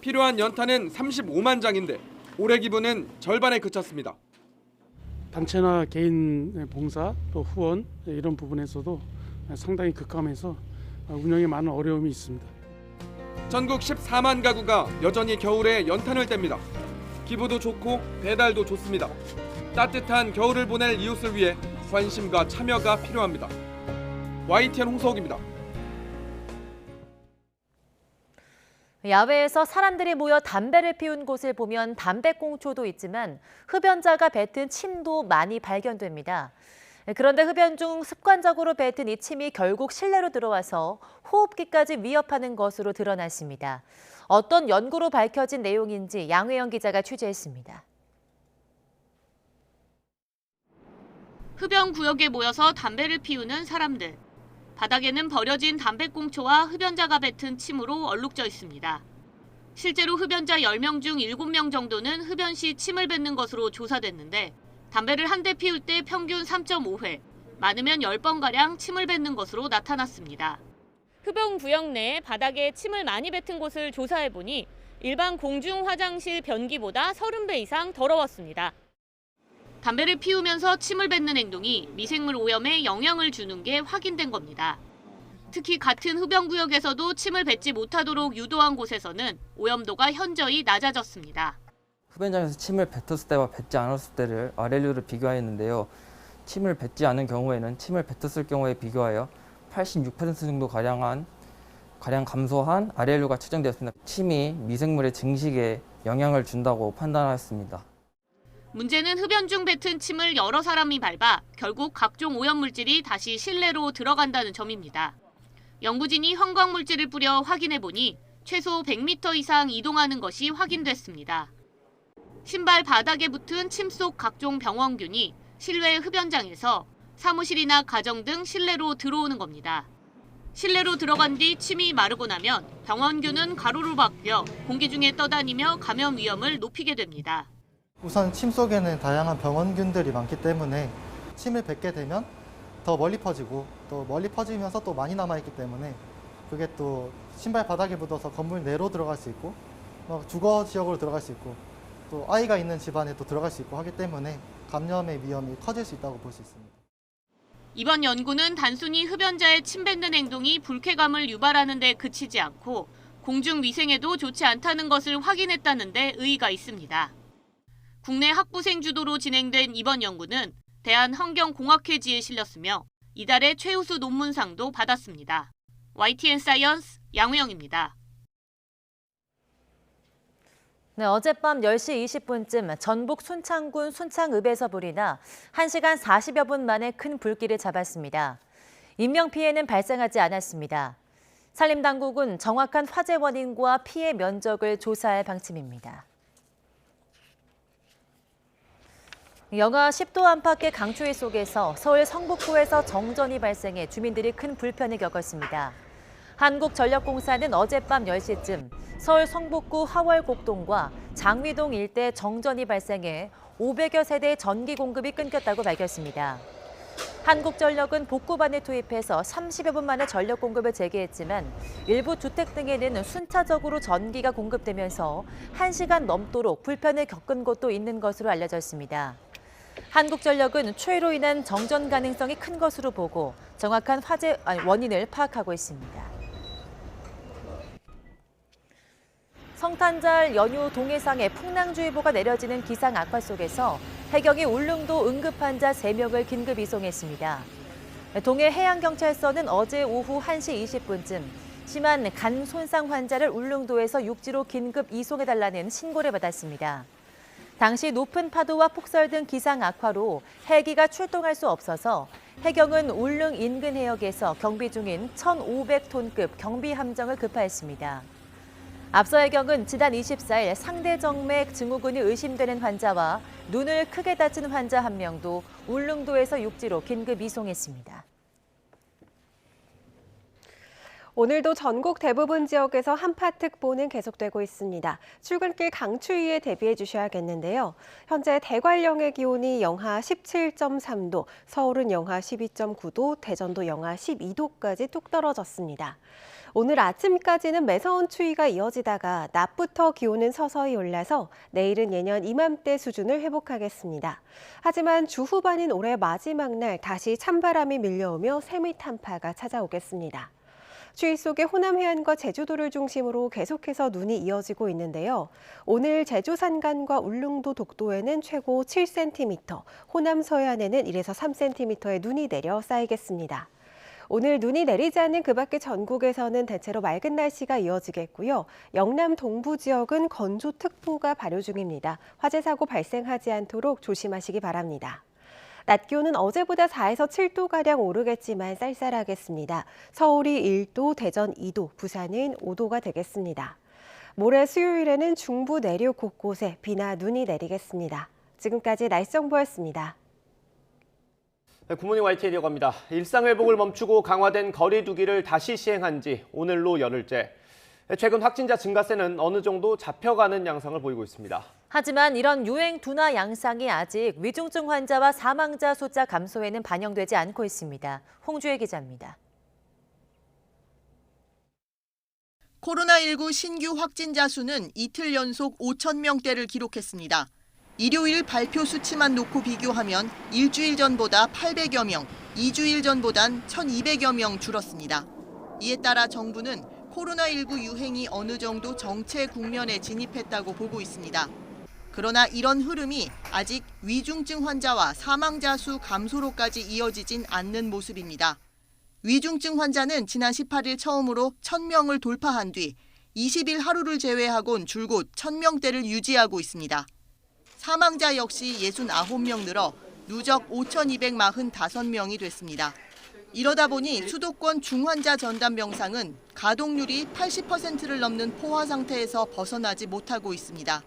필요한 연탄은 35만 장인데 올해 기부는 절반에 그쳤습니다. 단체나 개인 봉사 또 후원 이런 부분에서도 상당히 급감해서 운영에 많은 어려움이 있습니다. 전국 14만 가구가 여전히 겨울에 연탄을 뗍니다. 기분도 좋고 배달도 좋습니다. 따뜻한 겨울을 보낼 이웃을 위해 관심과 참여가 필요합니다. YTN 홍석입니다. 야외에서 사람들이 모여 담배를 피운 곳을 보면 담배꽁초도 있지만 흡연자가 뱉은 침도 많이 발견됩니다. 그런데 흡연 중 습관적으로 뱉은 이 침이 결국 실내로 들어와서 호흡기까지 위협하는 것으로 드러났습니다. 어떤 연구로 밝혀진 내용인지 양회영 기자가 취재했습니다. 흡연 구역에 모여서 담배를 피우는 사람들. 바닥에는 버려진 담배꽁초와 흡연자가 뱉은 침으로 얼룩져 있습니다. 실제로 흡연자 10명 중 7명 정도는 흡연 시 침을 뱉는 것으로 조사됐는데 담배를 한 대 피울 때 평균 3.5회, 많으면 10번가량 침을 뱉는 것으로 나타났습니다. 흡연 구역 내에 바닥에 침을 많이 뱉은 곳을 조사해보니 일반 공중 화장실 변기보다 30배 이상 더러웠습니다. 담배를 피우면서 침을 뱉는 행동이 미생물 오염에 영향을 주는 게 확인된 겁니다. 특히 같은 흡연구역에서도 침을 뱉지 못하도록 유도한 곳에서는 오염도가 현저히 낮아졌습니다. 흡연장에서 침을 뱉었을 때와 뱉지 않았을 때를 RLU를 비교하였는데요. 침을 뱉지 않은 경우에는 침을 뱉었을 경우에 비교하여 86% 정도 가량 감소한 RLU가 측정되었습니다. 침이 미생물의 증식에 영향을 준다고 판단하였습니다. 문제는 흡연 중 뱉은 침을 여러 사람이 밟아 결국 각종 오염물질이 다시 실내로 들어간다는 점입니다. 연구진이 형광물질을 뿌려 확인해보니 최소 100m 이상 이동하는 것이 확인됐습니다. 신발 바닥에 붙은 침 속 각종 병원균이 실외 흡연장에서 사무실이나 가정 등 실내로 들어오는 겁니다. 실내로 들어간 뒤 침이 마르고 나면 병원균은 가루로 바뀌어 공기 중에 떠다니며 감염 위험을 높이게 됩니다. 우선 침 속에는 다양한 병원균들이 많기 때문에 침을 뱉게 되면 더 멀리 퍼지고 또 멀리 퍼지면서 또 많이 남아있기 때문에 그게 또 신발 바닥에 묻어서 건물 내로 들어갈 수 있고 주거 지역으로 들어갈 수 있고 또 아이가 있는 집안에 또 들어갈 수 있고 하기 때문에 감염의 위험이 커질 수 있다고 볼 수 있습니다. 이번 연구는 단순히 흡연자의 침 뱉는 행동이 불쾌감을 유발하는 데 그치지 않고 공중위생에도 좋지 않다는 것을 확인했다는 데 의의가 있습니다. 국내 학부생 주도로 진행된 이번 연구는 대한환경공학회지에 실렸으며 이달의 최우수 논문상도 받았습니다. YTN 사이언스 양우영입니다. 네, 어젯밤 10시 20분쯤 전북 순창군 순창읍에서 불이 나 1시간 40여 분 만에 큰 불길을 잡았습니다. 인명피해는 발생하지 않았습니다. 산림당국은 정확한 화재 원인과 피해 면적을 조사할 방침입니다. 영하 10도 안팎의 강추위 속에서 서울 성북구에서 정전이 발생해 주민들이 큰 불편을 겪었습니다. 한국전력공사는 어젯밤 10시쯤 서울 성북구 화월곡동과 장위동 일대 정전이 발생해 500여 세대의 전기 공급이 끊겼다고 밝혔습니다. 한국전력은 복구반을 투입해서 30여 분 만에 전력 공급을 재개했지만 일부 주택 등에는 순차적으로 전기가 공급되면서 1시간 넘도록 불편을 겪은 곳도 있는 것으로 알려졌습니다. 한국전력은 추위로 인한 정전 가능성이 큰 것으로 보고 정확한 화재 원인을 파악하고 있습니다. 성탄절 연휴 동해상에 풍랑주의보가 내려지는 기상 악화 속에서 해경이 울릉도 응급환자 3명을 긴급 이송했습니다. 동해 해양경찰서는 어제 오후 1시 20분쯤 심한 간 손상 환자를 울릉도에서 육지로 긴급 이송해달라는 신고를 받았습니다. 당시 높은 파도와 폭설 등 기상 악화로 헬기가 출동할 수 없어서 해경은 울릉 인근 해역에서 경비 중인 1,500톤급 경비 함정을 급파했습니다. 앞서 해경은 지난 24일 상대 정맥 증후군이 의심되는 환자와 눈을 크게 다친 환자 1명도 울릉도에서 육지로 긴급 이송했습니다. 오늘도 전국 대부분 지역에서 한파특보는 계속되고 있습니다. 출근길 강추위에 대비해 주셔야겠는데요. 현재 대관령의 기온이 영하 17.3도, 서울은 영하 12.9도, 대전도 영하 12도까지 뚝 떨어졌습니다. 오늘 아침까지는 매서운 추위가 이어지다가 낮부터 기온은 서서히 올라서 내일은 예년 이맘때 수준을 회복하겠습니다. 하지만 주 후반인 올해 마지막 날 다시 찬바람이 밀려오며 세밀 한파가 찾아오겠습니다. 추위 속에 호남 해안과 제주도를 중심으로 계속해서 눈이 이어지고 있는데요. 오늘 제주 산간과 울릉도 독도에는 최고 7cm, 호남 서해안에는 1에서 3cm의 눈이 내려 쌓이겠습니다. 오늘 눈이 내리지 않는 그 밖의 전국에서는 대체로 맑은 날씨가 이어지겠고요. 영남 동부 지역은 건조특보가 발효 중입니다. 화재 사고 발생하지 않도록 조심하시기 바랍니다. 낮 기온은 어제보다 4에서 7도가량 오르겠지만 쌀쌀하겠습니다. 서울이 1도, 대전 2도, 부산은 5도가 되겠습니다. 모레 수요일에는 중부 내륙 곳곳에 비나 눈이 내리겠습니다. 지금까지 날씨정보였습니다. 굿모닝 YTN 이어갑니다. 일상회복을 멈추고 강화된 거리 두기를 다시 시행한 지 오늘로 열흘째. 최근 확진자 증가세는 어느 정도 잡혀가는 양상을 보이고 있습니다. 하지만 이런 유행 둔화 양상이 아직 위중증 환자와 사망자 숫자 감소에는 반영되지 않고 있습니다. 홍주혜 기자입니다. 코로나19 신규 확진자 수는 이틀 연속 5,000명대를 기록했습니다. 일요일 발표 수치만 놓고 비교하면 일주일 전보다 800여 명, 2주일 전보단 1,200여 명 줄었습니다. 이에 따라 정부는 코로나19 유행이 어느 정도 정체 국면에 진입했다고 보고 있습니다. 그러나 이런 흐름이 아직 위중증 환자와 사망자 수 감소로까지 이어지진 않는 모습입니다. 위중증 환자는 지난 18일 처음으로 1,000명을 돌파한 뒤 20일 하루를 제외하곤 줄곧 1,000명대를 유지하고 있습니다. 사망자 역시 69명 늘어 누적 5,245명이 됐습니다. 이러다 보니 수도권 중환자 전담 병상은 가동률이 80%를 넘는 포화 상태에서 벗어나지 못하고 있습니다.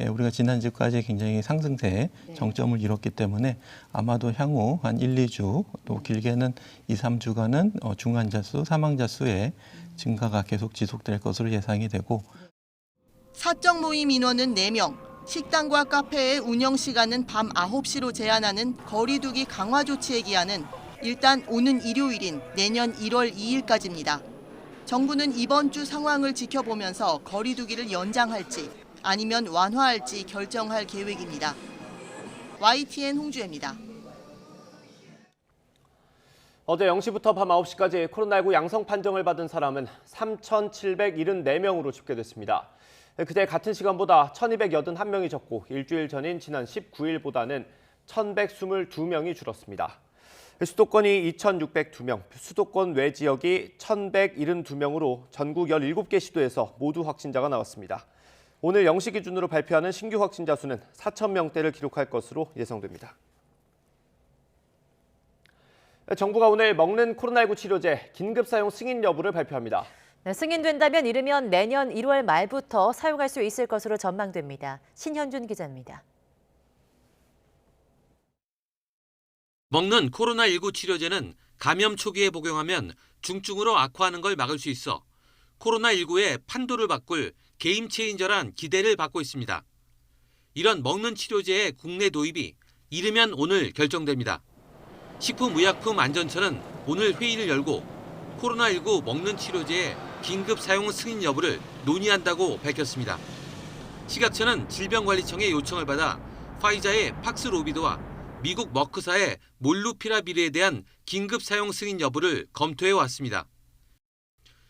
우리가 지난주까지 굉장히 상승세에 정점을 이뤘기 때문에 아마도 향후 한 1, 2주 또 길게는 2, 3주간은 중환자 수, 사망자 수의 증가가 계속 지속될 것으로 예상이 되고 사적 모임 인원은 4명, 식당과 카페의 운영 시간은 밤 9시로 제한하는 거리 두기 강화 조치의 기한은 일단 오는 일요일인 내년 1월 2일까지입니다. 정부는 이번 주 상황을 지켜보면서 거리 두기를 연장할지 아니면 완화할지 결정할 계획입니다. YTN 홍주혜입니다. 어제 0시부터 밤 9시까지 코로나19 양성 판정을 받은 사람은 3,774명으로 집계됐습니다. 그때 같은 시간보다 1,281명이 적고 일주일 전인 지난 19일보다는 1,122명이 줄었습니다. 수도권이 2,602명, 수도권 외 지역이 1,172명으로 전국 17개 시도에서 모두 확진자가 나왔습니다. 오늘 0시 기준으로 발표하는 신규 확진자 수는 4,000명대를 기록할 것으로 예상됩니다. 정부가 오늘 먹는 코로나19 치료제 긴급 사용 승인 여부를 발표합니다. 승인된다면 이르면 내년 1월 말부터 사용할 수 있을 것으로 전망됩니다. 신현준 기자입니다. 먹는 코로나19 치료제는 감염 초기에 복용하면 중증으로 악화하는 걸 막을 수 있어 코로나19의 판도를 바꿀 게임 체인저란 기대를 받고 있습니다. 이런 먹는 치료제의 국내 도입이 이르면 오늘 결정됩니다. 식품의약품안전처는 오늘 회의를 열고 코로나19 먹는 치료제의 긴급 사용 승인 여부를 논의한다고 밝혔습니다. 식약처는 질병관리청의 요청을 받아 화이자의 팍스로비드와 미국 머크사의 몰루피라비르에 대한 긴급 사용 승인 여부를 검토해 왔습니다.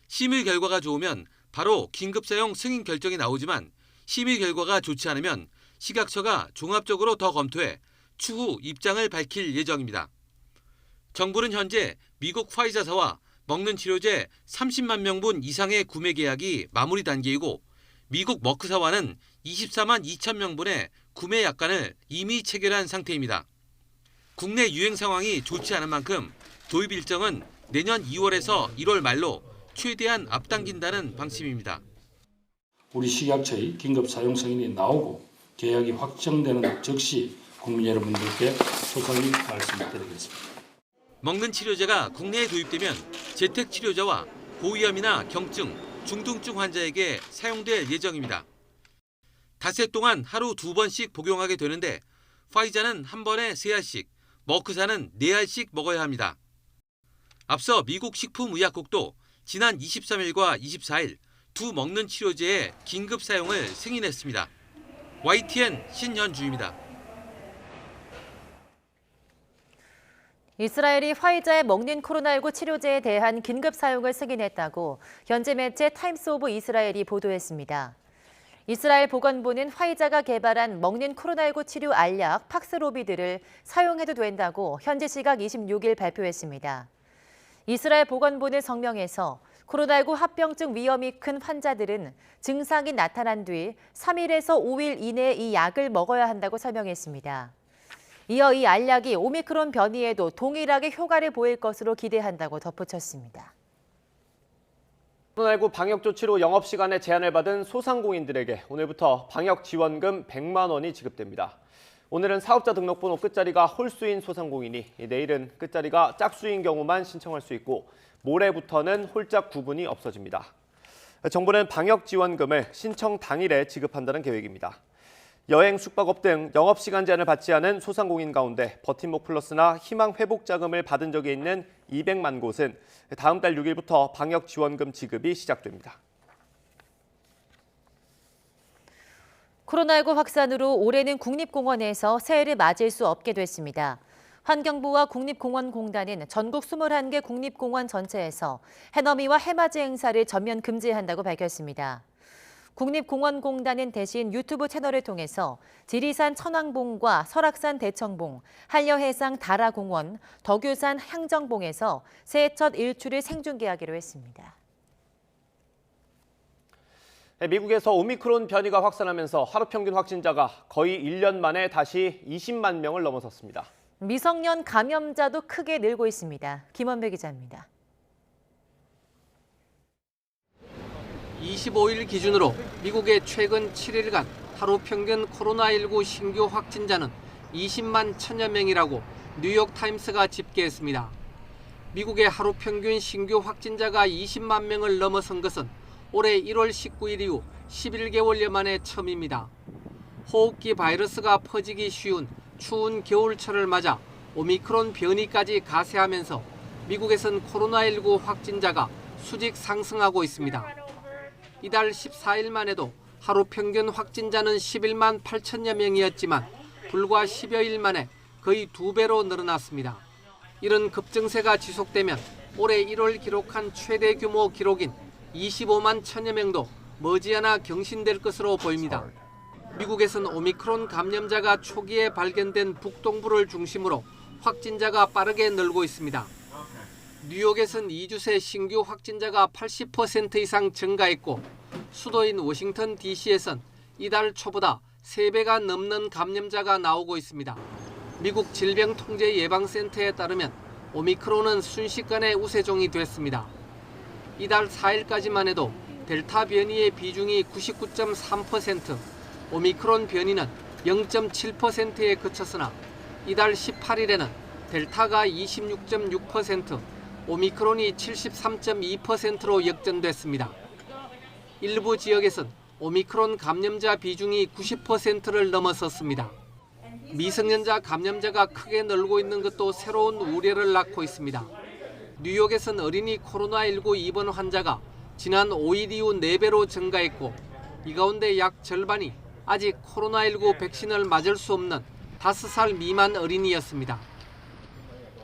심의 결과가 좋으면 바로 긴급 사용 승인 결정이 나오지만 심의 결과가 좋지 않으면 식약처가 종합적으로 더 검토해 추후 입장을 밝힐 예정입니다. 정부는 현재 미국 화이자사와 먹는 치료제 30만 명분 이상의 구매 계약이 마무리 단계이고 미국 머크사와는 24만 2천 명분의 구매 약관을 이미 체결한 상태입니다. 국내 유행 상황이 좋지 않은 만큼 도입 일정은 내년 2월에서 1월 말로 최대한 앞당긴다는 방침입니다. 우리 식약처의 긴급 사용 승인이 나오고 계약이 확정되는 즉시 국민 여러분들께 소상히 말씀드리겠습니다. 먹는 치료제가 국내에 도입되면 재택치료자와 고위험이나 경증, 중등증 환자에게 사용될 예정입니다. 닷새 동안 하루 2번씩 복용하게 되는데 화이자는 한 번에 3알씩, 머크사는 4알씩 먹어야 합니다. 앞서 미국 식품의약국도 지난 23일과 24일 두 먹는 치료제의 긴급 사용을 승인했습니다. YTN 신현주입니다. 이스라엘이 화이자의 먹는 코로나19 치료제에 대한 긴급 사용을 승인했다고 현지 매체 타임스 오브 이스라엘이 보도했습니다. 이스라엘 보건부는 화이자가 개발한 먹는 코로나19 치료 알약 팍스로비드를 사용해도 된다고 현지 시각 26일 발표했습니다. 이스라엘 보건부는 성명에서 코로나19 합병증 위험이 큰 환자들은 증상이 나타난 뒤 3일에서 5일 이내에 이 약을 먹어야 한다고 설명했습니다. 이어 이 알약이 오미크론 변이에도 동일하게 효과를 보일 것으로 기대한다고 덧붙였습니다. 코로나19 방역 조치로 영업시간에 제한을 받은 소상공인들에게 오늘부터 방역 지원금 100만 원이 지급됩니다. 오늘은 사업자 등록번호 끝자리가 홀수인 소상공인이, 내일은 끝자리가 짝수인 경우만 신청할 수 있고 모레부터는 홀짝 구분이 없어집니다. 정부는 방역 지원금을 신청 당일에 지급한다는 계획입니다. 여행, 숙박업 등 영업시간 제한을 받지 않은 소상공인 가운데 버팀목 플러스나 희망 회복 자금을 받은 적이 있는 200만 곳은 다음 달 6일부터 방역 지원금 지급이 시작됩니다. 코로나19 확산으로 올해는 국립공원에서 새해를 맞을 수 없게 됐습니다. 환경부와 국립공원공단은 전국 21개 국립공원 전체에서 해넘이와 해맞이 행사를 전면 금지한다고 밝혔습니다. 국립공원공단은 대신 유튜브 채널을 통해서 지리산 천왕봉과 설악산 대청봉, 한려해상 다라공원, 덕유산 향정봉에서 새해 첫 일출을 생중계하기로 했습니다. 미국에서 오미크론 변이가 확산하면서 하루 평균 확진자가 거의 1년 만에 다시 20만 명을 넘어섰습니다. 미성년 감염자도 크게 늘고 있습니다. 김원배 기자입니다. 25일 기준으로 미국의 최근 7일간 하루 평균 코로나19 신규 확진자는 20만 1000여 명이라고 뉴욕타임스가 집계했습니다. 미국의 하루 평균 신규 확진자가 20만 명을 넘어선 것은 올해 1월 19일 이후 11개월여 만에 처음입니다. 호흡기 바이러스가 퍼지기 쉬운 추운 겨울철을 맞아 오미크론 변이까지 가세하면서 미국에선 코로나19 확진자가 수직 상승하고 있습니다. 이달 14일만 해도 하루 평균 확진자는 11만 8천여 명이었지만 불과 10여일 만에 거의 2배로 늘어났습니다. 이런 급증세가 지속되면 올해 1월 기록한 최대 규모 기록인 25만 1000여 명도 머지않아 경신될 것으로 보입니다. 미국에선 오미크론 감염자가 초기에 발견된 북동부를 중심으로 확진자가 빠르게 늘고 있습니다. 뉴욕에선 2주 새 신규 확진자가 80% 이상 증가했고 수도인 워싱턴 DC에선 이달 초보다 3배가 넘는 감염자가 나오고 있습니다. 미국 질병통제예방센터에 따르면 오미크론은 순식간에 우세종이 됐습니다. 이달 4일까지만 해도 델타 변이의 비중이 99.3%, 오미크론 변이는 0.7%에 그쳤으나 이달 18일에는 델타가 26.6%, 오미크론이 73.2%로 역전됐습니다. 일부 지역에선 오미크론 감염자 비중이 90%를 넘어섰습니다. 미성년자 감염자가 크게 늘고 있는 것도 새로운 우려를 낳고 있습니다. 뉴욕에선 어린이 코로나19 입원 환자가 지난 5일 이후 4배로 증가했고 이 가운데 약 절반이 아직 코로나19 백신을 맞을 수 없는 5살 미만 어린이였습니다.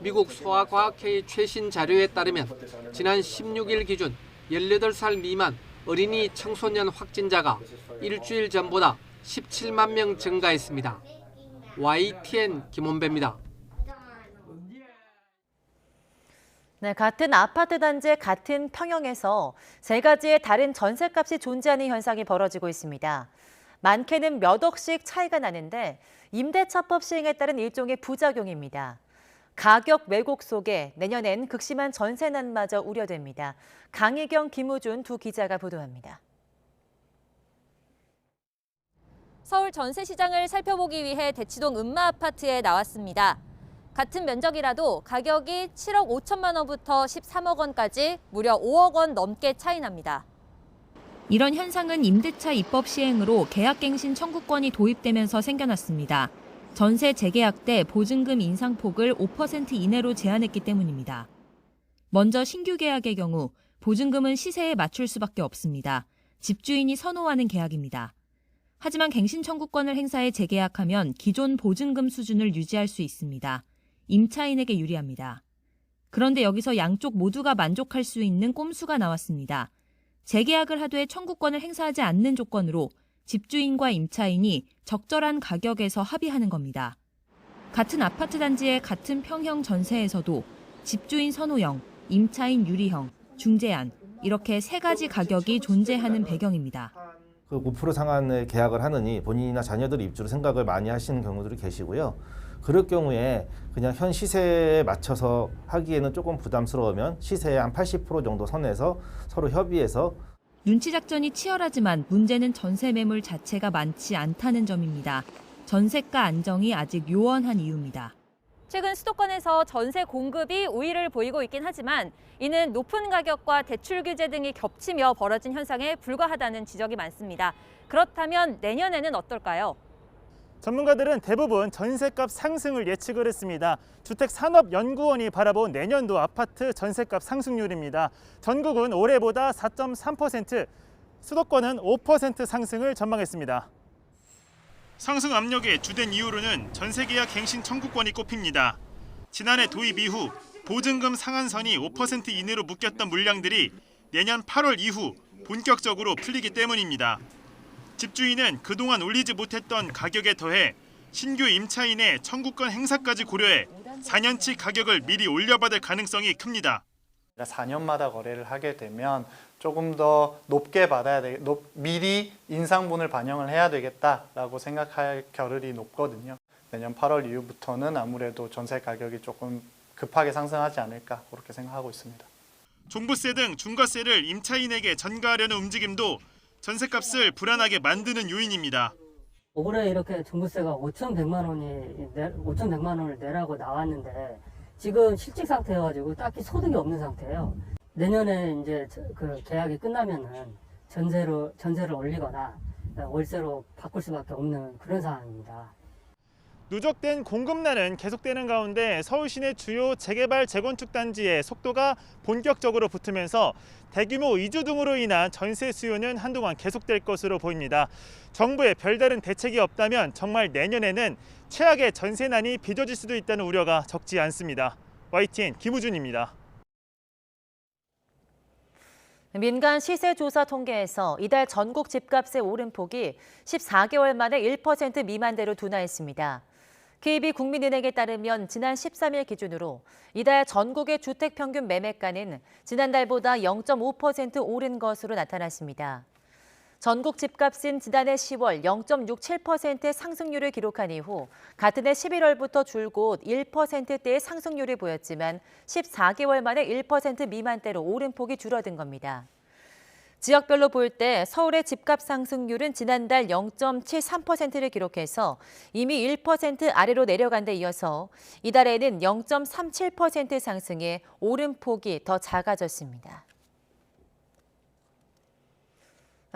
미국 소아과학회의 최신 자료에 따르면 지난 16일 기준 18살 미만 어린이 청소년 확진자가 일주일 전보다 17만 명 증가했습니다. YTN 김원배입니다. 네, 같은 아파트 단지 같은 평형에서 3가지의 다른 전셋값이 존재하는 현상이 벌어지고 있습니다. 많게는 몇 억씩 차이가 나는데 임대차법 시행에 따른 일종의 부작용입니다. 가격 왜곡 속에 내년엔 극심한 전세난마저 우려됩니다. 강희경, 김우준 두 기자가 보도합니다. 서울 전세 시장을 살펴보기 위해 대치동 음마아파트에 나왔습니다. 같은 면적이라도 가격이 7억 5천만 원부터 13억 원까지 무려 5억 원 넘게 차이 납니다. 이런 현상은 임대차 입법 시행으로 계약갱신 청구권이 도입되면서 생겨났습니다. 전세 재계약 때 보증금 인상폭을 5% 이내로 제한했기 때문입니다. 먼저 신규 계약의 경우 보증금은 시세에 맞출 수밖에 없습니다. 집주인이 선호하는 계약입니다. 하지만 갱신 청구권을 행사해 재계약하면 기존 보증금 수준을 유지할 수 있습니다. 임차인에게 유리합니다. 그런데 여기서 양쪽 모두가 만족할 수 있는 꼼수가 나왔습니다. 재계약을 하되 청구권을 행사하지 않는 조건으로 집주인과 임차인이 적절한 가격에서 합의하는 겁니다. 같은 아파트 단지의 같은 평형 전세에서도 집주인 선호형, 임차인 유리형, 중재안 이렇게 세 가지 가격이 존재하는 배경입니다. 5% 상한의 계약을 하느니 본인이나 자녀들의 입주를 생각을 많이 하시는 경우들이 계시고요. 그럴 경우에 그냥 현 시세에 맞춰서 하기에는 조금 부담스러우면 시세의 한 80% 정도 선에서 서로 협의해서 눈치 작전이 치열하지만 문제는 전세 매물 자체가 많지 않다는 점입니다. 전세가 안정이 아직 요원한 이유입니다. 최근 수도권에서 전세 공급이 우위를 보이고 있긴 하지만 이는 높은 가격과 대출 규제 등이 겹치며 벌어진 현상에 불과하다는 지적이 많습니다. 그렇다면 내년에는 어떨까요? 전문가들은 대부분 전세값 상승을 예측을 했습니다. 주택산업연구원이 바라본 내년도 아파트 전세값 상승률입니다. 전국은 올해보다 4.3%, 수도권은 5% 상승을 전망했습니다. 상승 압력의 주된 이유로는 전세계약 갱신 청구권이 꼽힙니다. 지난해 도입 이후 보증금 상한선이 5% 이내로 묶였던 물량들이 내년 8월 이후 본격적으로 풀리기 때문입니다. 집주인은 그동안 올리지 못했던 가격에 더해 신규 임차인의 청구권 행사까지 고려해 4년치 가격을 미리 올려받을 가능성이 큽니다. 4년마다 거래를 하게 되면 조금 더 높게 받아야 미리 인상분을 반영을 해야 되겠다라고 생각할 겨를이 높거든요. 내년 8월 이후부터는 아무래도 전세 가격이 조금 급하게 상승하지 않을까 그렇게 생각하고 있습니다. 종부세 등 중과세를 임차인에게 전가하려는 움직임도 전세값을 불안하게 만드는 요인입니다. 올해 이렇게 종부세가 5,100만 원을 내라고 나왔는데 지금 실직 상태여가지고 딱히 소득이 없는 상태예요. 내년에 이제 그 계약이 끝나면은 전세를 올리거나 월세로 바꿀 수밖에 없는 그런 상황입니다. 누적된 공급난은 계속되는 가운데 서울 시내 주요 재개발 재건축 단지의 속도가 본격적으로 붙으면서 대규모 이주 등으로 인한 전세 수요는 한동안 계속될 것으로 보입니다. 정부의 별다른 대책이 없다면 정말 내년에는 최악의 전세난이 빚어질 수도 있다는 우려가 적지 않습니다. YTN 김우준입니다. 민간 시세조사 통계에서 이달 전국 집값의 오름폭이 14개월 만에 1% 미만대로 둔화했습니다. KB국민은행에 따르면 지난 13일 기준으로 이달 전국의 주택 평균 매매가는 지난달보다 0.5% 오른 것으로 나타났습니다. 전국 집값은 지난해 10월 0.67%의 상승률을 기록한 이후 같은 해 11월부터 줄곧 1%대의 상승률을 보였지만 14개월 만에 1% 미만대로 오름폭이 줄어든 겁니다. 지역별로 볼 때 서울의 집값 상승률은 지난달 0.73%를 기록해서 이미 1% 아래로 내려간 데 이어서 이달에는 0.37% 상승해 오름폭이 더 작아졌습니다.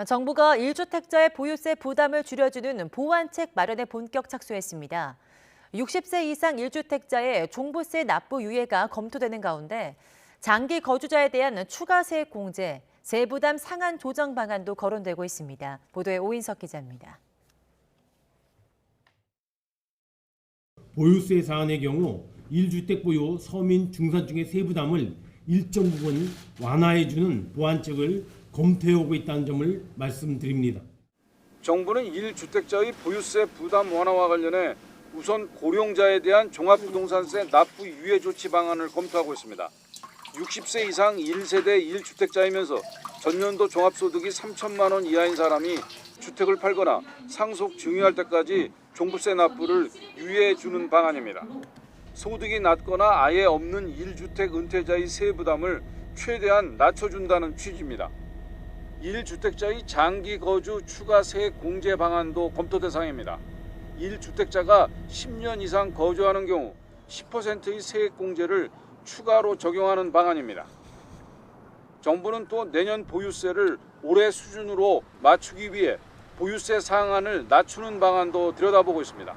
정부가 1주택자의 보유세 부담을 줄여주는 보완책 마련에 본격 착수했습니다. 60세 이상 1주택자의 종부세 납부 유예가 검토되는 가운데 장기 거주자에 대한 추가 세액 공제, 세부담 상한 조정 방안도 거론되고 있습니다. 보도에 오인석 기자입니다. 보유세 상한의 경우 1주택 보유 서민 중산층의 세부담을 일정 부분 완화해주는 보완책을 검토해오고 있다는 점을 말씀드립니다. 정부는 1주택자의 보유세 부담 완화와 관련해 우선 고령자에 대한 종합부동산세 납부 유예 조치 방안을 검토하고 있습니다. 60세 이상 1세대 1주택자이면서 전년도 종합소득이 3천만 원 이하인 사람이 주택을 팔거나 상속 증여할 때까지 종부세 납부를 유예해 주는 방안입니다. 소득이 낮거나 아예 없는 1주택 은퇴자의 세부담을 최대한 낮춰준다는 취지입니다. 1주택자의 장기 거주 추가 세액 공제 방안도 검토 대상입니다. 1주택자가 10년 이상 거주하는 경우 10%의 세액 공제를 추가로 적용하는 방안입니다. 정부는 또 내년 보유세를 올해 수준으로 맞추기 위해 보유세 상한을 낮추는 방안도 들여다보고 있습니다.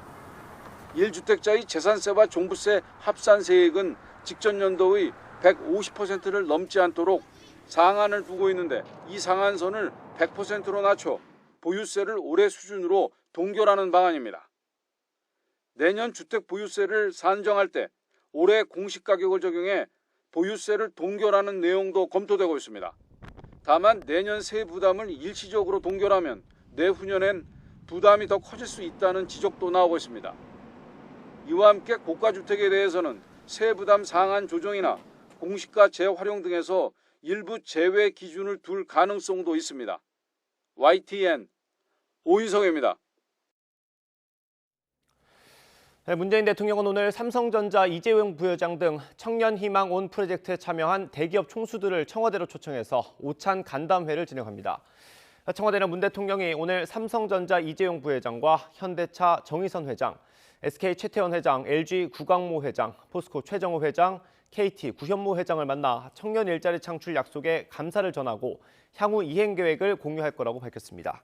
1주택자의 재산세와 종부세 합산 세액은 직전 연도의 150%를 넘지 않도록 상한을 두고 있는데 이 상한선을 100%로 낮춰 보유세를 올해 수준으로 동결하는 방안입니다. 내년 주택 보유세를 산정할 때 올해 공시가격을 적용해 보유세를 동결하는 내용도 검토되고 있습니다. 다만 내년 세 부담을 일시적으로 동결하면 내후년엔 부담이 더 커질 수 있다는 지적도 나오고 있습니다. 이와 함께 고가주택에 대해서는 세부담 상한 조정이나 공시가 재활용 등에서 일부 제외 기준을 둘 가능성도 있습니다. YTN 오인성입니다. 문재인 대통령은 오늘 삼성전자 이재용 부회장 등 청년희망 온 프로젝트에 참여한 대기업 총수들을 청와대로 초청해서 오찬 간담회를 진행합니다. 청와대는 문 대통령이 오늘 삼성전자 이재용 부회장과 현대차 정의선 회장, SK 최태원 회장, LG 구광모 회장, 포스코 최정호 회장, KT 구현모 회장을 만나 청년 일자리 창출 약속에 감사를 전하고 향후 이행 계획을 공유할 거라고 밝혔습니다.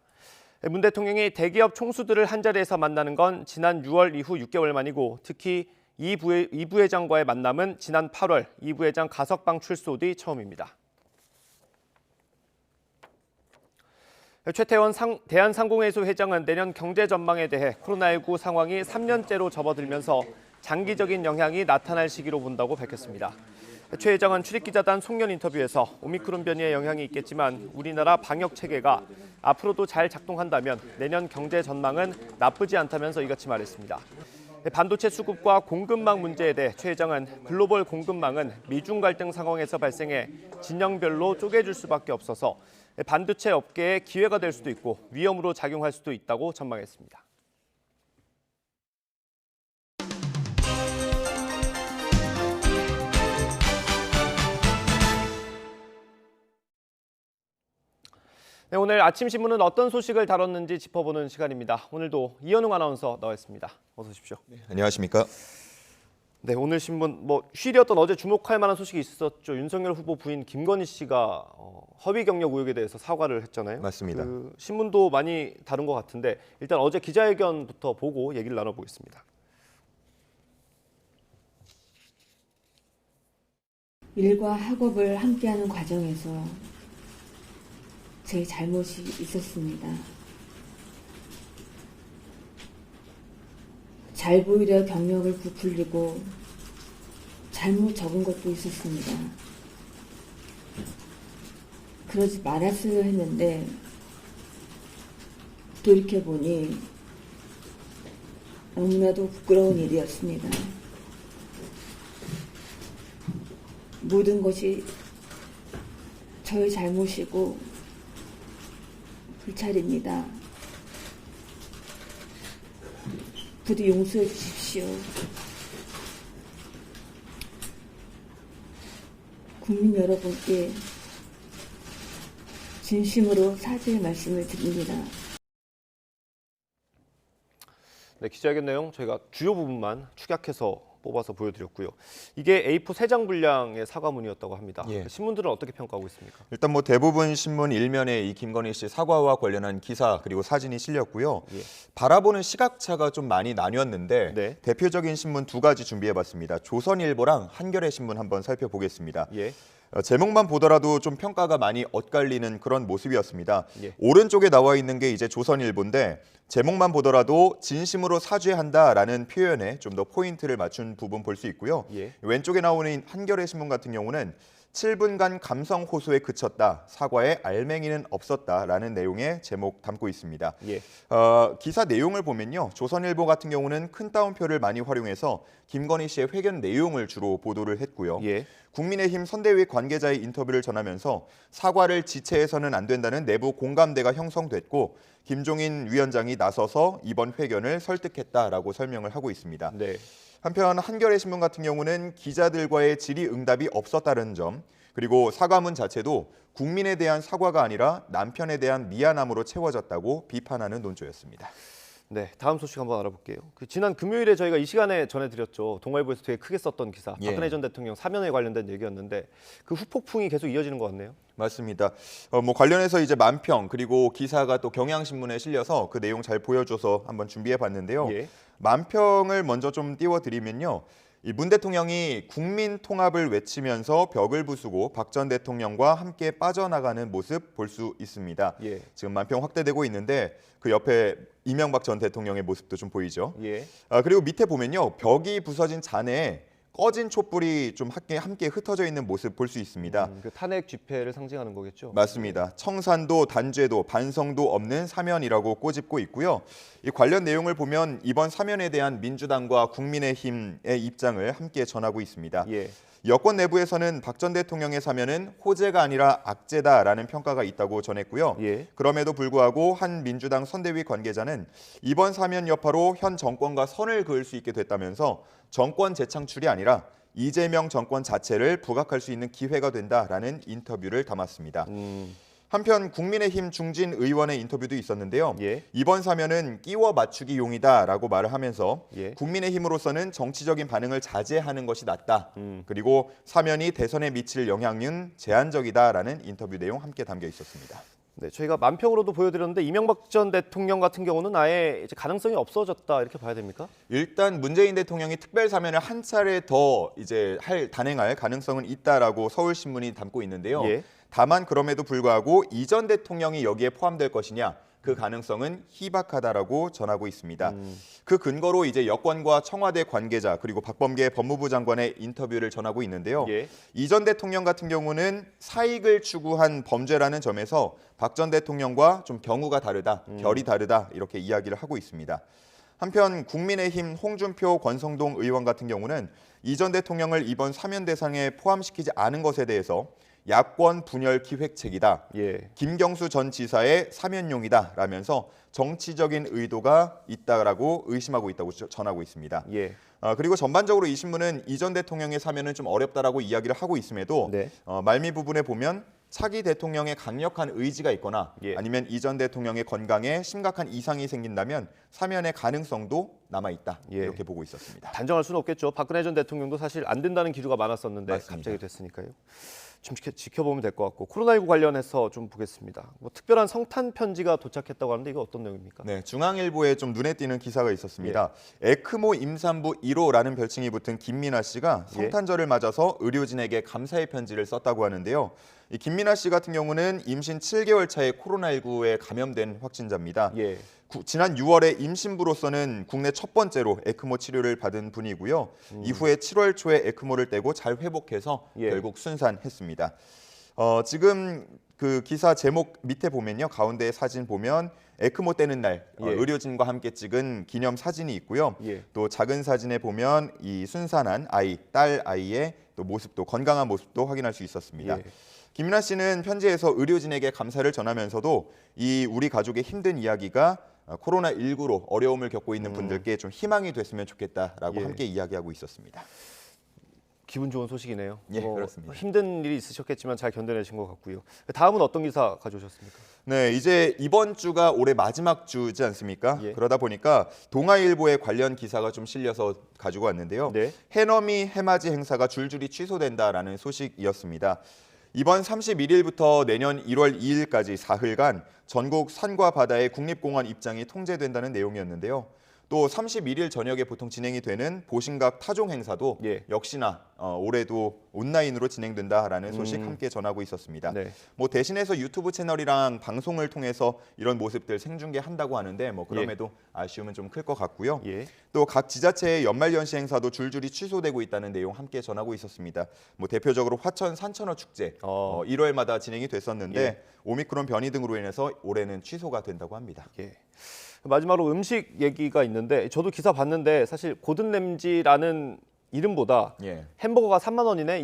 문 대통령이 대기업 총수들을 한자리에서 만나는 건 지난 6월 이후 6개월 만이고 특히 이 부회장과의 만남은 지난 8월 이 부회장 가석방 출소 뒤 처음입니다. 최태원 대한상공회의소 회장은 내년 경제 전망에 대해 코로나19 상황이 3년째로 접어들면서 장기적인 영향이 나타날 시기로 본다고 밝혔습니다. 최 회장은 출입기자단 송년 인터뷰에서 오미크론 변이의 영향이 있겠지만 우리나라 방역 체계가 앞으로도 잘 작동한다면 내년 경제 전망은 나쁘지 않다면서 이같이 말했습니다. 반도체 수급과 공급망 문제에 대해 최 회장은 글로벌 공급망은 미중 갈등 상황에서 발생해 진영별로 쪼개질 수밖에 없어서 반도체 업계에 기회가 될 수도 있고 위험으로 작용할 수도 있다고 전망했습니다. 네, 오늘 아침 신문은 어떤 소식을 다뤘는지 짚어보는 시간입니다. 오늘도 이현웅 아나운서 나와 있습니다. 어서 오십시오. 네, 안녕하십니까? 네, 오늘 신문 휴일이었던 어제 주목할 만한 소식이 있었죠. 윤석열 후보 부인 김건희 씨가 허위 경력 의혹에 대해서 사과를 했잖아요. 맞습니다. 그 신문도 많이 다룬 것 같은데 일단 어제 기자회견부터 보고 얘기를 나눠보겠습니다. 일과 학업을 함께하는 과정에서 제 잘못이 있었습니다. 잘 보이려 경력을 부풀리고 잘못 적은 것도 있었습니다. 그러지 말았어야 했는데 돌이켜보니 너무나도 부끄러운 일이었습니다. 모든 것이 저의 잘못이고 불찰입니다. 부디 용서해 주십시오. 국민 여러분께 진심으로 사죄의 말씀을 드립니다. 네, 기자회견 내용 저희가 주요 부분만 축약해서 뽑아서 보여드렸고요. 이게 A4 3장 분량의 사과문이었다고 합니다. 예. 신문들은 어떻게 평가하고 있습니까? 일단 대부분 신문 일면에 이 김건희 씨 사과와 관련한 기사 그리고 사진이 실렸고요. 예. 바라보는 시각차가 좀 많이 나뉘었는데 네. 대표적인 신문 두 가지 준비해봤습니다. 조선일보랑 한겨레 신문 한번 살펴보겠습니다. 예. 제목만 보더라도 좀 평가가 많이 엇갈리는 그런 모습이었습니다. 예. 오른쪽에 나와 있는 게 이제 조선일보인데 제목만 보더라도 진심으로 사죄한다라는 표현에 좀 더 포인트를 맞춘 부분 볼 수 있고요. 예. 왼쪽에 나오는 한겨레 신문 같은 경우는 7분간 감성 호소에 그쳤다. 사과에 알맹이는 없었다라는 내용의 제목 담고 있습니다. 예. 기사 내용을 보면요. 조선일보 같은 경우는 큰 따옴표를 많이 활용해서 김건희 씨의 회견 내용을 주로 보도를 했고요. 예. 국민의힘 선대위 관계자의 인터뷰를 전하면서 사과를 지체해서는 안 된다는 내부 공감대가 형성됐고 김종인 위원장이 나서서 이번 회견을 설득했다라고 설명을 하고 있습니다. 네. 한편 한겨레 신문 같은 경우는 기자들과의 질의응답이 없었다는 점, 그리고 사과문 자체도 국민에 대한 사과가 아니라 남편에 대한 미안함으로 채워졌다고 비판하는 논조였습니다. 네, 다음 소식 한번 알아볼게요. 지난 금요일에 저희가 이 시간에 전해드렸죠. 동아일보에서 되게 크게 썼던 기사, 예. 박근혜 전 대통령 사면에 관련된 얘기였는데 그 후폭풍이 계속 이어지는 것 같네요. 맞습니다. 관련해서 이제 만평 그리고 기사가 또 경향신문에 실려서 그 내용 잘 보여줘서 한번 준비해봤는데요. 예. 만평을 먼저 좀 띄워드리면요. 이 문 대통령이 국민 통합을 외치면서 벽을 부수고 박 전 대통령과 함께 빠져나가는 모습 볼 수 있습니다. 예. 지금 만평 확대되고 있는데 그 옆에 이명박 전 대통령의 모습도 좀 보이죠. 예. 그리고 밑에 보면요. 벽이 부서진 잔해에 꺼진 촛불이 좀 함께 흩어져 있는 모습 볼 수 있습니다. 그 탄핵 집회를 상징하는 거겠죠? 맞습니다. 청산도 단죄도 반성도 없는 사면이라고 꼬집고 있고요. 이 관련 내용을 보면 이번 사면에 대한 민주당과 국민의힘의 입장을 함께 전하고 있습니다. 예. 여권 내부에서는 박 전 대통령의 사면은 호재가 아니라 악재다라는 평가가 있다고 전했고요. 예. 그럼에도 불구하고 한 민주당 선대위 관계자는 이번 사면 여파로 현 정권과 선을 그을 수 있게 됐다면서 정권 재창출이 아니라 이재명 정권 자체를 부각할 수 있는 기회가 된다라는 인터뷰를 담았습니다. 한편 국민의힘 중진 의원의 인터뷰도 있었는데요. 예. 이번 사면은 끼워 맞추기용이다라고 말을 하면서 예. 국민의힘으로서는 정치적인 반응을 자제하는 것이 낫다. 그리고 사면이 대선에 미칠 영향은 제한적이다라는 인터뷰 내용 함께 담겨 있었습니다. 네, 저희가 만평으로도 보여드렸는데 이명박 전 대통령 같은 경우는 아예 이제 가능성이 없어졌다 이렇게 봐야 됩니까? 일단 문재인 대통령이 특별 사면을 한 차례 더 이제 단행할 가능성은 있다라고 서울신문이 담고 있는데요. 예. 다만 그럼에도 불구하고 이 전 대통령이 여기에 포함될 것이냐 그 가능성은 희박하다라고 전하고 있습니다. 그 근거로 이제 여권과 청와대 관계자 그리고 박범계 법무부 장관의 인터뷰를 전하고 있는데요. 예. 이 전 대통령 같은 경우는 사익을 추구한 범죄라는 점에서 박 전 대통령과 좀 경우가 다르다, 결이 다르다 이렇게 이야기를 하고 있습니다. 한편 국민의힘 홍준표 권성동 의원 같은 경우는 이 전 대통령을 이번 사면 대상에 포함시키지 않은 것에 대해서 야권 분열 기획책이다. 예. 김경수 전 지사의 사면용이다라면서 정치적인 의도가 있다라고 의심하고 있다고 전하고 있습니다. 예. 그리고 전반적으로 이 신문은 이 전 대통령의 사면은 좀 어렵다라고 이야기를 하고 있음에도 네. 말미 부분에 보면 차기 대통령의 강력한 의지가 있거나 예. 아니면 이 전 대통령의 건강에 심각한 이상이 생긴다면 사면의 가능성도 남아있다. 예. 이렇게 보고 있었습니다. 단정할 수는 없겠죠. 박근혜 전 대통령도 사실 안 된다는 기류가 많았었는데 맞습니다. 갑자기 됐으니까요. 좀 지켜보면 될 것 같고 코로나19 관련해서 좀 보겠습니다. 뭐 특별한 성탄 편지가 도착했다고 하는데 이거 어떤 내용입니까? 네, 중앙일보에 좀 눈에 띄는 기사가 있었습니다. 에크모 임산부 1호라는 별칭이 붙은 김민아 씨가 성탄절을 맞아서 의료진에게 감사의 편지를 썼다고 하는데요. 이 김민아 씨 같은 경우는 임신 7개월 차에 코로나19에 감염된 확진자입니다. 예. 지난 6월에 임신부로서는 국내 첫 번째로 에크모 치료를 받은 분이고요. 이후에 7월 초에 에크모를 떼고 잘 회복해서 예. 결국 순산했습니다. 지금 그 기사 제목 밑에 보면요. 가운데 사진 보면 에크모 떼는 날 예. 의료진과 함께 찍은 기념 사진이 있고요. 예. 또 작은 사진에 보면 이 순산한 아이, 딸 아이의 또 모습도 건강한 모습도 확인할 수 있었습니다. 예. 김민아 씨는 편지에서 의료진에게 감사를 전하면서도 이 우리 가족의 힘든 이야기가 코로나19로 어려움을 겪고 있는 분들께 좀 희망이 됐으면 좋겠다라고 예. 함께 이야기하고 있었습니다. 기분 좋은 소식이네요. 예, 그렇습니다. 힘든 일이 있으셨겠지만 잘 견뎌내신 것 같고요. 다음은 어떤 기사 가져오셨습니까? 네, 이제 이번 주가 올해 마지막 주지 않습니까? 예. 그러다 보니까 동아일보에 관련 기사가 좀 실려서 가지고 왔는데요. 네. 해넘이 해맞이 행사가 줄줄이 취소된다라는 소식이었습니다. 이번 31일부터 내년 1월 2일까지 사흘간 전국 산과 바다의 국립공원 입장이 통제된다는 내용이었는데요. 또 31일 저녁에 보통 진행이 되는 보신각 타종 행사도 예. 역시나 올해도 온라인으로 진행된다라는 소식 함께 전하고 있었습니다. 네. 뭐 대신해서 유튜브 채널이랑 방송을 통해서 이런 모습들 생중계한다고 하는데 뭐 그럼에도 아쉬움은 좀 클 것 같고요. 예. 또 각 지자체의 연말연시 행사도 줄줄이 취소되고 있다는 내용 함께 전하고 있었습니다. 뭐 대표적으로 화천 산천어 축제 1월마다 진행이 됐었는데 예. 오미크론 변이 등으로 인해서 올해는 취소가 된다고 합니다. 예. 마지막으로 음식 얘기가 있는데 저도 기사 봤는데 사실 고든 램지라는 이름보다 예. 햄버거가 3만 원이네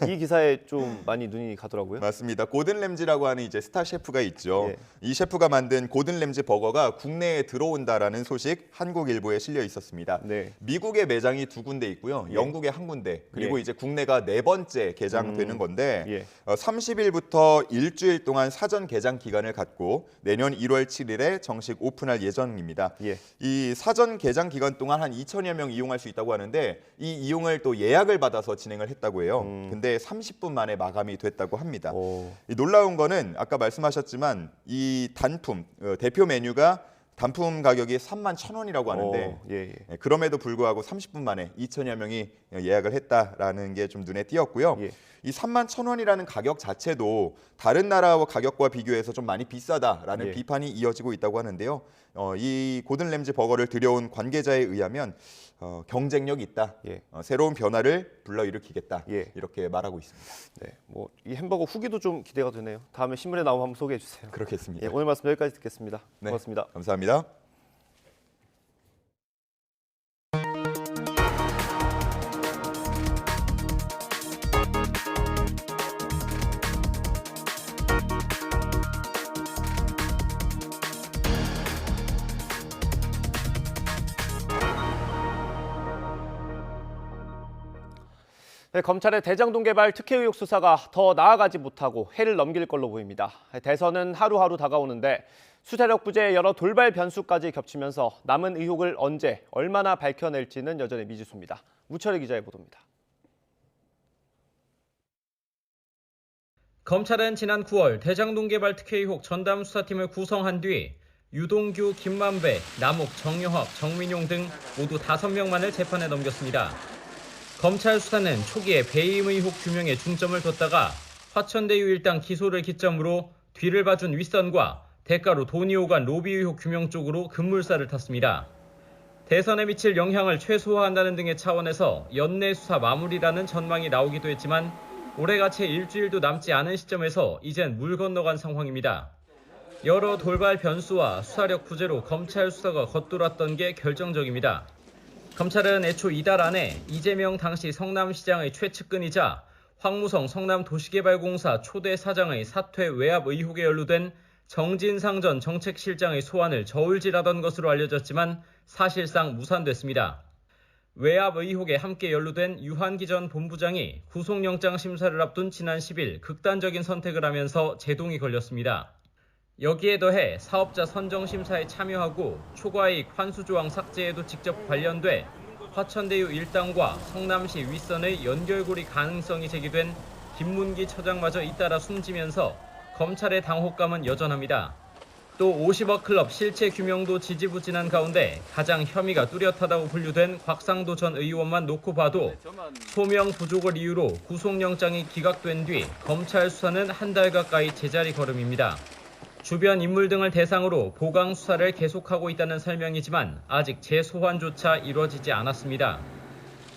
이 기사에 좀 많이 눈이 가더라고요. 맞습니다. 고든 램지라고 하는 이제 스타 셰프가 있죠. 예. 이 셰프가 만든 고든 램지 버거가 국내에 들어온다라는 소식 한국일보에 실려 있었습니다. 네. 미국의 매장이 2군데 있고요. 예. 영국에 1군데 그리고 예. 이제 국내가 4번째 개장되는 건데 예. 30일부터 일주일 동안 사전 개장 기간을 갖고 내년 1월 7일에 정식 오픈할 예정입니다. 예. 이 사전 개장 기간 동안 한 2천여 명 이용할 수 있다고 하는데 이 이용을 또 예약을 받아서 진행을 했다고 해요. 근데 30분 만에 마감이 됐다고 합니다. 이 놀라운 거는 아까 말씀하셨지만 이 단품 대표 메뉴가 단품 가격이 31,000원이라고 하는데 예, 그럼에도 불구하고 30분 만에 2천여 명이 예약을 했다라는 게 좀 눈에 띄었고요. 이 31,000원이라는 가격 자체도 다른 나라와 가격과 비교해서 좀 많이 비싸다라는 비판이 이어지고 있다고 하는데요. 이 고든 램지 버거를 들여온 관계자에 의하면 경쟁력 있다. 새로운 변화를 불러일으키겠다. 이렇게 말하고 있습니다. 네, 뭐 이 햄버거 후기도 좀 기대가 되네요. 다음에 신문에 나오면 한번 소개해 주세요. 그렇겠습니다. 예, 오늘 말씀 여기까지 듣겠습니다. 네, 고맙습니다. 감사합니다. 네, 검찰의 대장동 개발 특혜 의혹 수사가 더 나아가지 못하고 해를 넘길 걸로 보입니다. 대선은 하루하루 다가오는데 수사력 부재의 여러 돌발 변수까지 겹치면서 남은 의혹을 언제 얼마나 밝혀낼지는 여전히 미지수입니다. 우철희 기자의 보도입니다. 검찰은 지난 9월 대장동 개발 특혜 의혹 전담 수사팀을 구성한 뒤 유동규, 김만배, 남욱, 정여학, 정민용 등 모두 5명만을 재판에 넘겼습니다. 검찰 수사는 초기에 배임 의혹 규명에 중점을 뒀다가 화천대유 일당 기소를 기점으로 뒤를 봐준 윗선과 대가로 돈이 오간 로비 의혹 규명 쪽으로 급물살을 탔습니다. 대선에 미칠 영향을 최소화한다는 등의 차원에서 연내 수사 마무리라는 전망이 나오기도 했지만 올해가 채 일주일도 남지 않은 시점에서 이젠 물 건너간 상황입니다. 여러 돌발 변수와 수사력 부재로 검찰 수사가 겉돌았던 게 결정적입니다. 검찰은 애초 이달 안에 이재명 당시 성남시장의 최측근이자 황무성 성남도시개발공사 초대 사장의 사퇴 외압 의혹에 연루된 정진상 전 정책실장의 소환을 저울질하던 것으로 알려졌지만 사실상 무산됐습니다. 외압 의혹에 함께 연루된 유한기 전 본부장이 구속영장 심사를 앞둔 지난 10일 극단적인 선택을 하면서 제동이 걸렸습니다. 여기에 더해 사업자 선정 심사에 참여하고 초과이익 환수 조항 삭제에도 직접 관련돼 화천대유 일당과 성남시 윗선의 연결고리 가능성이 제기된 김문기 처장마저 잇따라 숨지면서 검찰의 당혹감은 여전합니다. 또 50억 클럽 실체 규명도 지지부진한 가운데 가장 혐의가 뚜렷하다고 분류된 곽상도 전 의원만 놓고 봐도 소명 부족을 이유로 구속영장이 기각된 뒤 검찰 수사는 한 달 가까이 제자리 걸음입니다. 주변 인물 등을 대상으로 보강 수사를 계속하고 있다는 설명이지만 아직 재소환조차 이루어지지 않았습니다.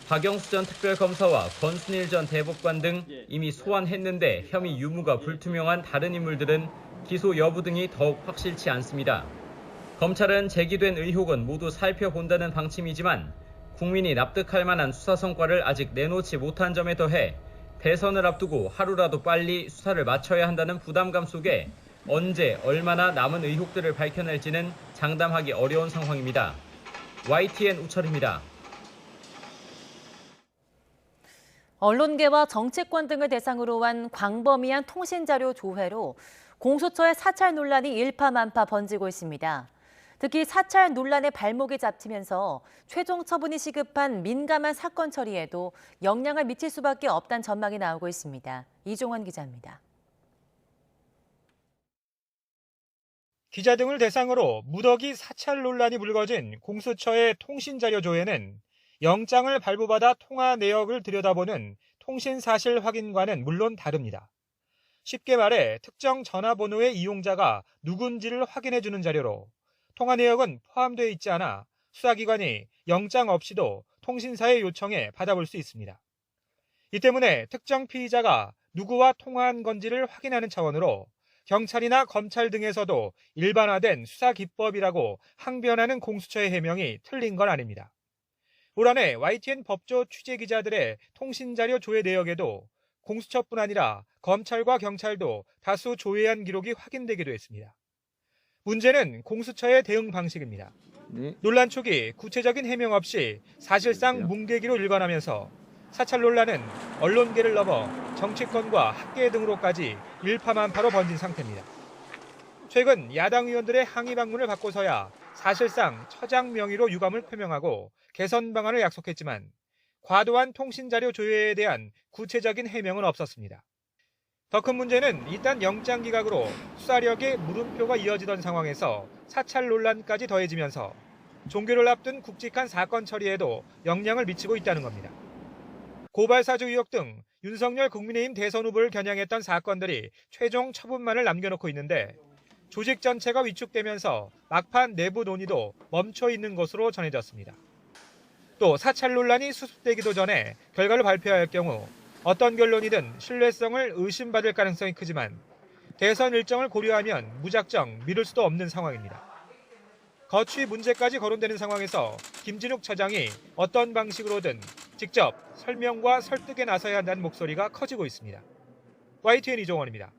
박영수 전 특별검사와 권순일 전 대법관 등 이미 소환했는데 혐의 유무가 불투명한 다른 인물들은 기소 여부 등이 더욱 확실치 않습니다. 검찰은 제기된 의혹은 모두 살펴본다는 방침이지만 국민이 납득할 만한 수사 성과를 아직 내놓지 못한 점에 더해 대선을 앞두고 하루라도 빨리 수사를 마쳐야 한다는 부담감 속에 언제 얼마나 남은 의혹들을 밝혀낼지는 장담하기 어려운 상황입니다. YTN 우철입니다. 언론계와 정치권 등을 대상으로 한 광범위한 통신자료 조회로 공수처의 사찰 논란이 일파만파 번지고 있습니다. 특히 사찰 논란의 발목이 잡히면서 최종 처분이 시급한 민감한 사건 처리에도 영향을 미칠 수밖에 없다는 전망이 나오고 있습니다. 이종환 기자입니다. 기자 등을 대상으로 무더기 사찰 논란이 불거진 공수처의 통신자료 조회는 영장을 발부받아 통화 내역을 들여다보는 통신사실 확인과는 물론 다릅니다. 쉽게 말해 특정 전화번호의 이용자가 누군지를 확인해주는 자료로 통화 내역은 포함되어 있지 않아 수사기관이 영장 없이도 통신사의 요청에 받아볼 수 있습니다. 이 때문에 특정 피의자가 누구와 통화한 건지를 확인하는 차원으로 경찰이나 검찰 등에서도 일반화된 수사 기법이라고 항변하는 공수처의 해명이 틀린 건 아닙니다. 올 한해 YTN 법조 취재 기자들의 통신자료 조회 내역에도 공수처뿐 아니라 검찰과 경찰도 다수 조회한 기록이 확인되기도 했습니다. 문제는 공수처의 대응 방식입니다. 논란 초기 구체적인 해명 없이 사실상 뭉개기로 일관하면서 사찰 논란은 언론계를 넘어 정치권과 학계 등으로까지 일파만파로 번진 상태입니다. 최근 야당 의원들의 항의 방문을 받고서야 사실상 처장 명의로 유감을 표명하고 개선 방안을 약속했지만 과도한 통신자료 조회에 대한 구체적인 해명은 없었습니다. 더 큰 문제는 일단 영장 기각으로 수사력에 물음표가 이어지던 상황에서 사찰 논란까지 더해지면서 종교를 앞둔 굵직한 사건 처리에도 영향을 미치고 있다는 겁니다. 고발 사주 의혹 등 윤석열 국민의힘 대선 후보를 겨냥했던 사건들이 최종 처분만을 남겨놓고 있는데 조직 전체가 위축되면서 막판 내부 논의도 멈춰 있는 것으로 전해졌습니다. 또 사찰 논란이 수습되기도 전에 결과를 발표할 경우 어떤 결론이든 신뢰성을 의심받을 가능성이 크지만 대선 일정을 고려하면 무작정 미룰 수도 없는 상황입니다. 거취 문제까지 거론되는 상황에서 김진욱 처장이 어떤 방식으로든 직접 설명과 설득에 나서야 한다는 목소리가 커지고 있습니다. YTN 이종원입니다.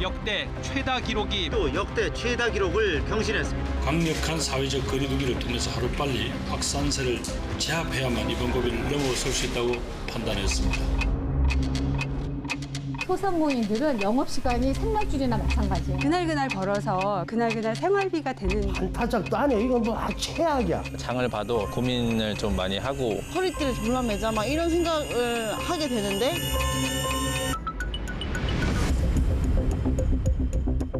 역대 최다 기록이 또 역대 최다 기록을 경신했습니다. 강력한 사회적 거리두기를 통해서 하루빨리 확산세를 제압해야만 이번 고비를 넘어설 수 있다고 판단했습니다. 소상공인들은 영업시간이 생활줄이나 마찬가지예요. 그날그날 벌어서 그날그날 생활비가 되는. 한타작도 안 해. 이건 뭐 최악이야. 장을 봐도 고민을 좀 많이 하고 허리띠를 졸라매자 막 이런 생각을 하게 되는데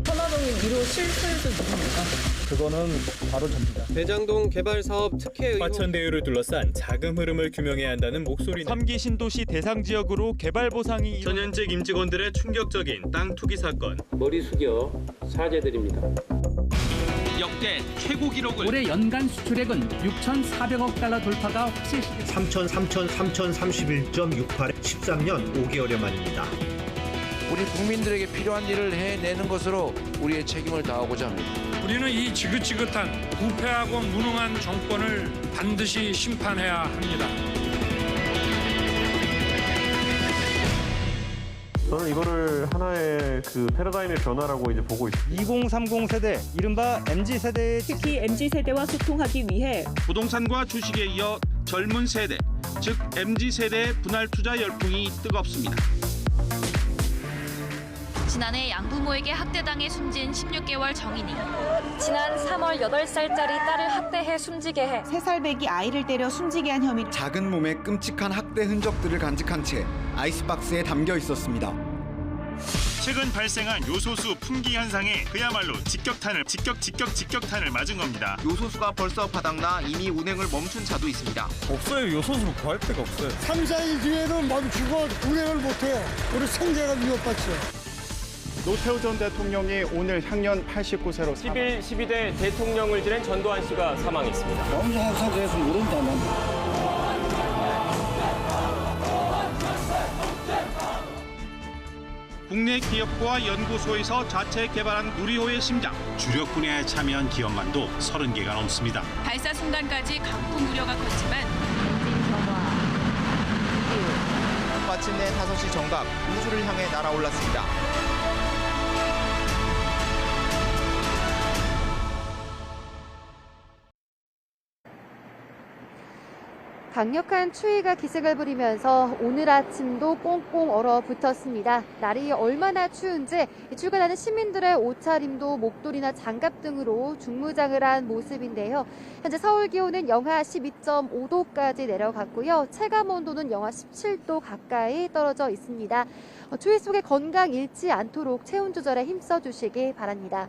천화동인 1호 실소유주 누굽니까? 그거는 바로 접니다. 대장동 개발 사업 특혜 의혹. 화천대유를 둘러싼 자금 흐름을 규명해야 한다는 목소리. 3기 신도시 대상 지역으로 개발 보상이 전현직 임직원들의 충격적인 땅 투기 사건. 머리 숙여 사죄드립니다. 역대 최고 기록을 올해 연간 수출액은 6,400억 달러 돌파가 확실시. 3,31.68 13년 5개월여 만입니다. 우리 국민들에게 필요한 일을 해내는 것으로 우리의 책임을 다하고자 합니다. 우리는 이 지긋지긋한 부패하고 무능한 정권을 반드시 심판해야 합니다. 저는 이거를 하나의 그 패러다임의 변화라고 이제 보고 있습니다. 2030 세대, 이른바 MZ 세대. 특히 MZ 세대와 소통하기 위해 부동산과 주식에 이어 젊은 세대, 즉 MZ 세대의 분할 투자 열풍이 뜨겁습니다. 지난해 양부모에게 학대당해 숨진 16개월 정인이 지난 3월 8살짜리 딸을 학대해 숨지게 해 3살배기 아이를 때려 숨지게 한 혐의. 작은 몸에 끔찍한 학대 흔적들을 간직한 채 아이스박스에 담겨 있었습니다. 최근 발생한 요소수 품귀 현상에 그야말로 직격탄을 맞은 겁니다. 요소수가 벌써 바닥나 이미 운행을 멈춘 차도 있습니다. 없어요. 요소수 구할 데가 없어요. 3, 4일 뒤에는 멈추고 운행을 못해요. 우리 생계가 위협받죠. 노태우 전 대통령이 오늘 향년 89세로 11, 12대 대통령을 지낸 전두환 씨가 사망했습니다. 검사에서 대해서 모른다면 국내 기업과 연구소에서 자체 개발한 누리호의 심장. 주력 분야에 참여한 기업만도 30개가 넘습니다. 발사 순간까지 강풍 우려가 컸지만 마침내 5시 정각 우주를 향해 날아올랐습니다. 강력한 추위가 기승을 부리면서 오늘 아침도 꽁꽁 얼어붙었습니다. 날이 얼마나 추운지 출근하는 시민들의 옷차림도 목도리나 장갑 등으로 중무장을 한 모습인데요. 현재 서울 기온은 영하 12.5도까지 내려갔고요. 체감 온도는 영하 17도 가까이 떨어져 있습니다. 추위 속에 건강 잃지 않도록 체온 조절에 힘써주시기 바랍니다.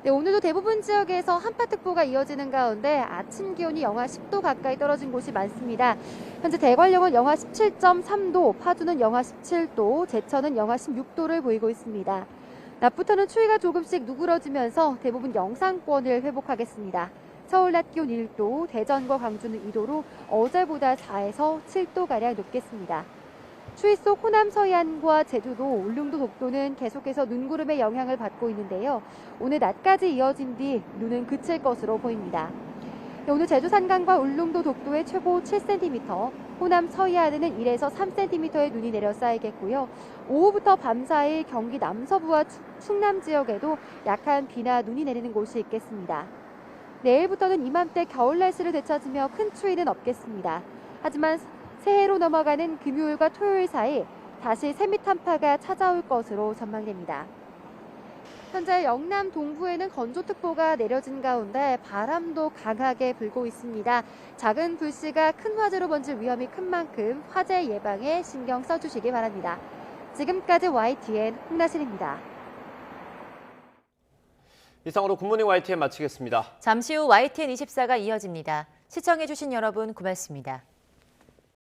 네, 오늘도 대부분 지역에서 한파특보가 이어지는 가운데 아침 기온이 영하 10도 가까이 떨어진 곳이 많습니다. 현재 대관령은 영하 17.3도, 파주는 영하 17도, 제천은 영하 16도를 보이고 있습니다. 낮부터는 추위가 조금씩 누그러지면서 대부분 영상권을 회복하겠습니다. 서울 낮 기온 1도, 대전과 광주는 2도로 어제보다 4에서 7도가량 높겠습니다. 추위 속 호남 서해안과 제주도, 울릉도, 독도는 계속해서 눈구름의 영향을 받고 있는데요. 오늘 낮까지 이어진 뒤 눈은 그칠 것으로 보입니다. 오늘 제주 산간과 울릉도, 독도에 최고 7cm, 호남 서해안에는 1에서 3cm의 눈이 내려 쌓이겠고요. 오후부터 밤 사이 경기 남서부와 충남 지역에도 약한 비나 눈이 내리는 곳이 있겠습니다. 내일부터는 이맘때 겨울 날씨를 되찾으며 큰 추위는 없겠습니다. 하지만 새해로 넘어가는 금요일과 토요일 사이 다시 세미 한파가 찾아올 것으로 전망됩니다. 현재 영남 동부에는 건조특보가 내려진 가운데 바람도 강하게 불고 있습니다. 작은 불씨가 큰 화재로 번질 위험이 큰 만큼 화재 예방에 신경 써주시기 바랍니다. 지금까지 YTN 홍나실입니다. 이상으로 굿모닝 YTN 마치겠습니다. 잠시 후 YTN 24가 이어집니다. 시청해주신 여러분 고맙습니다.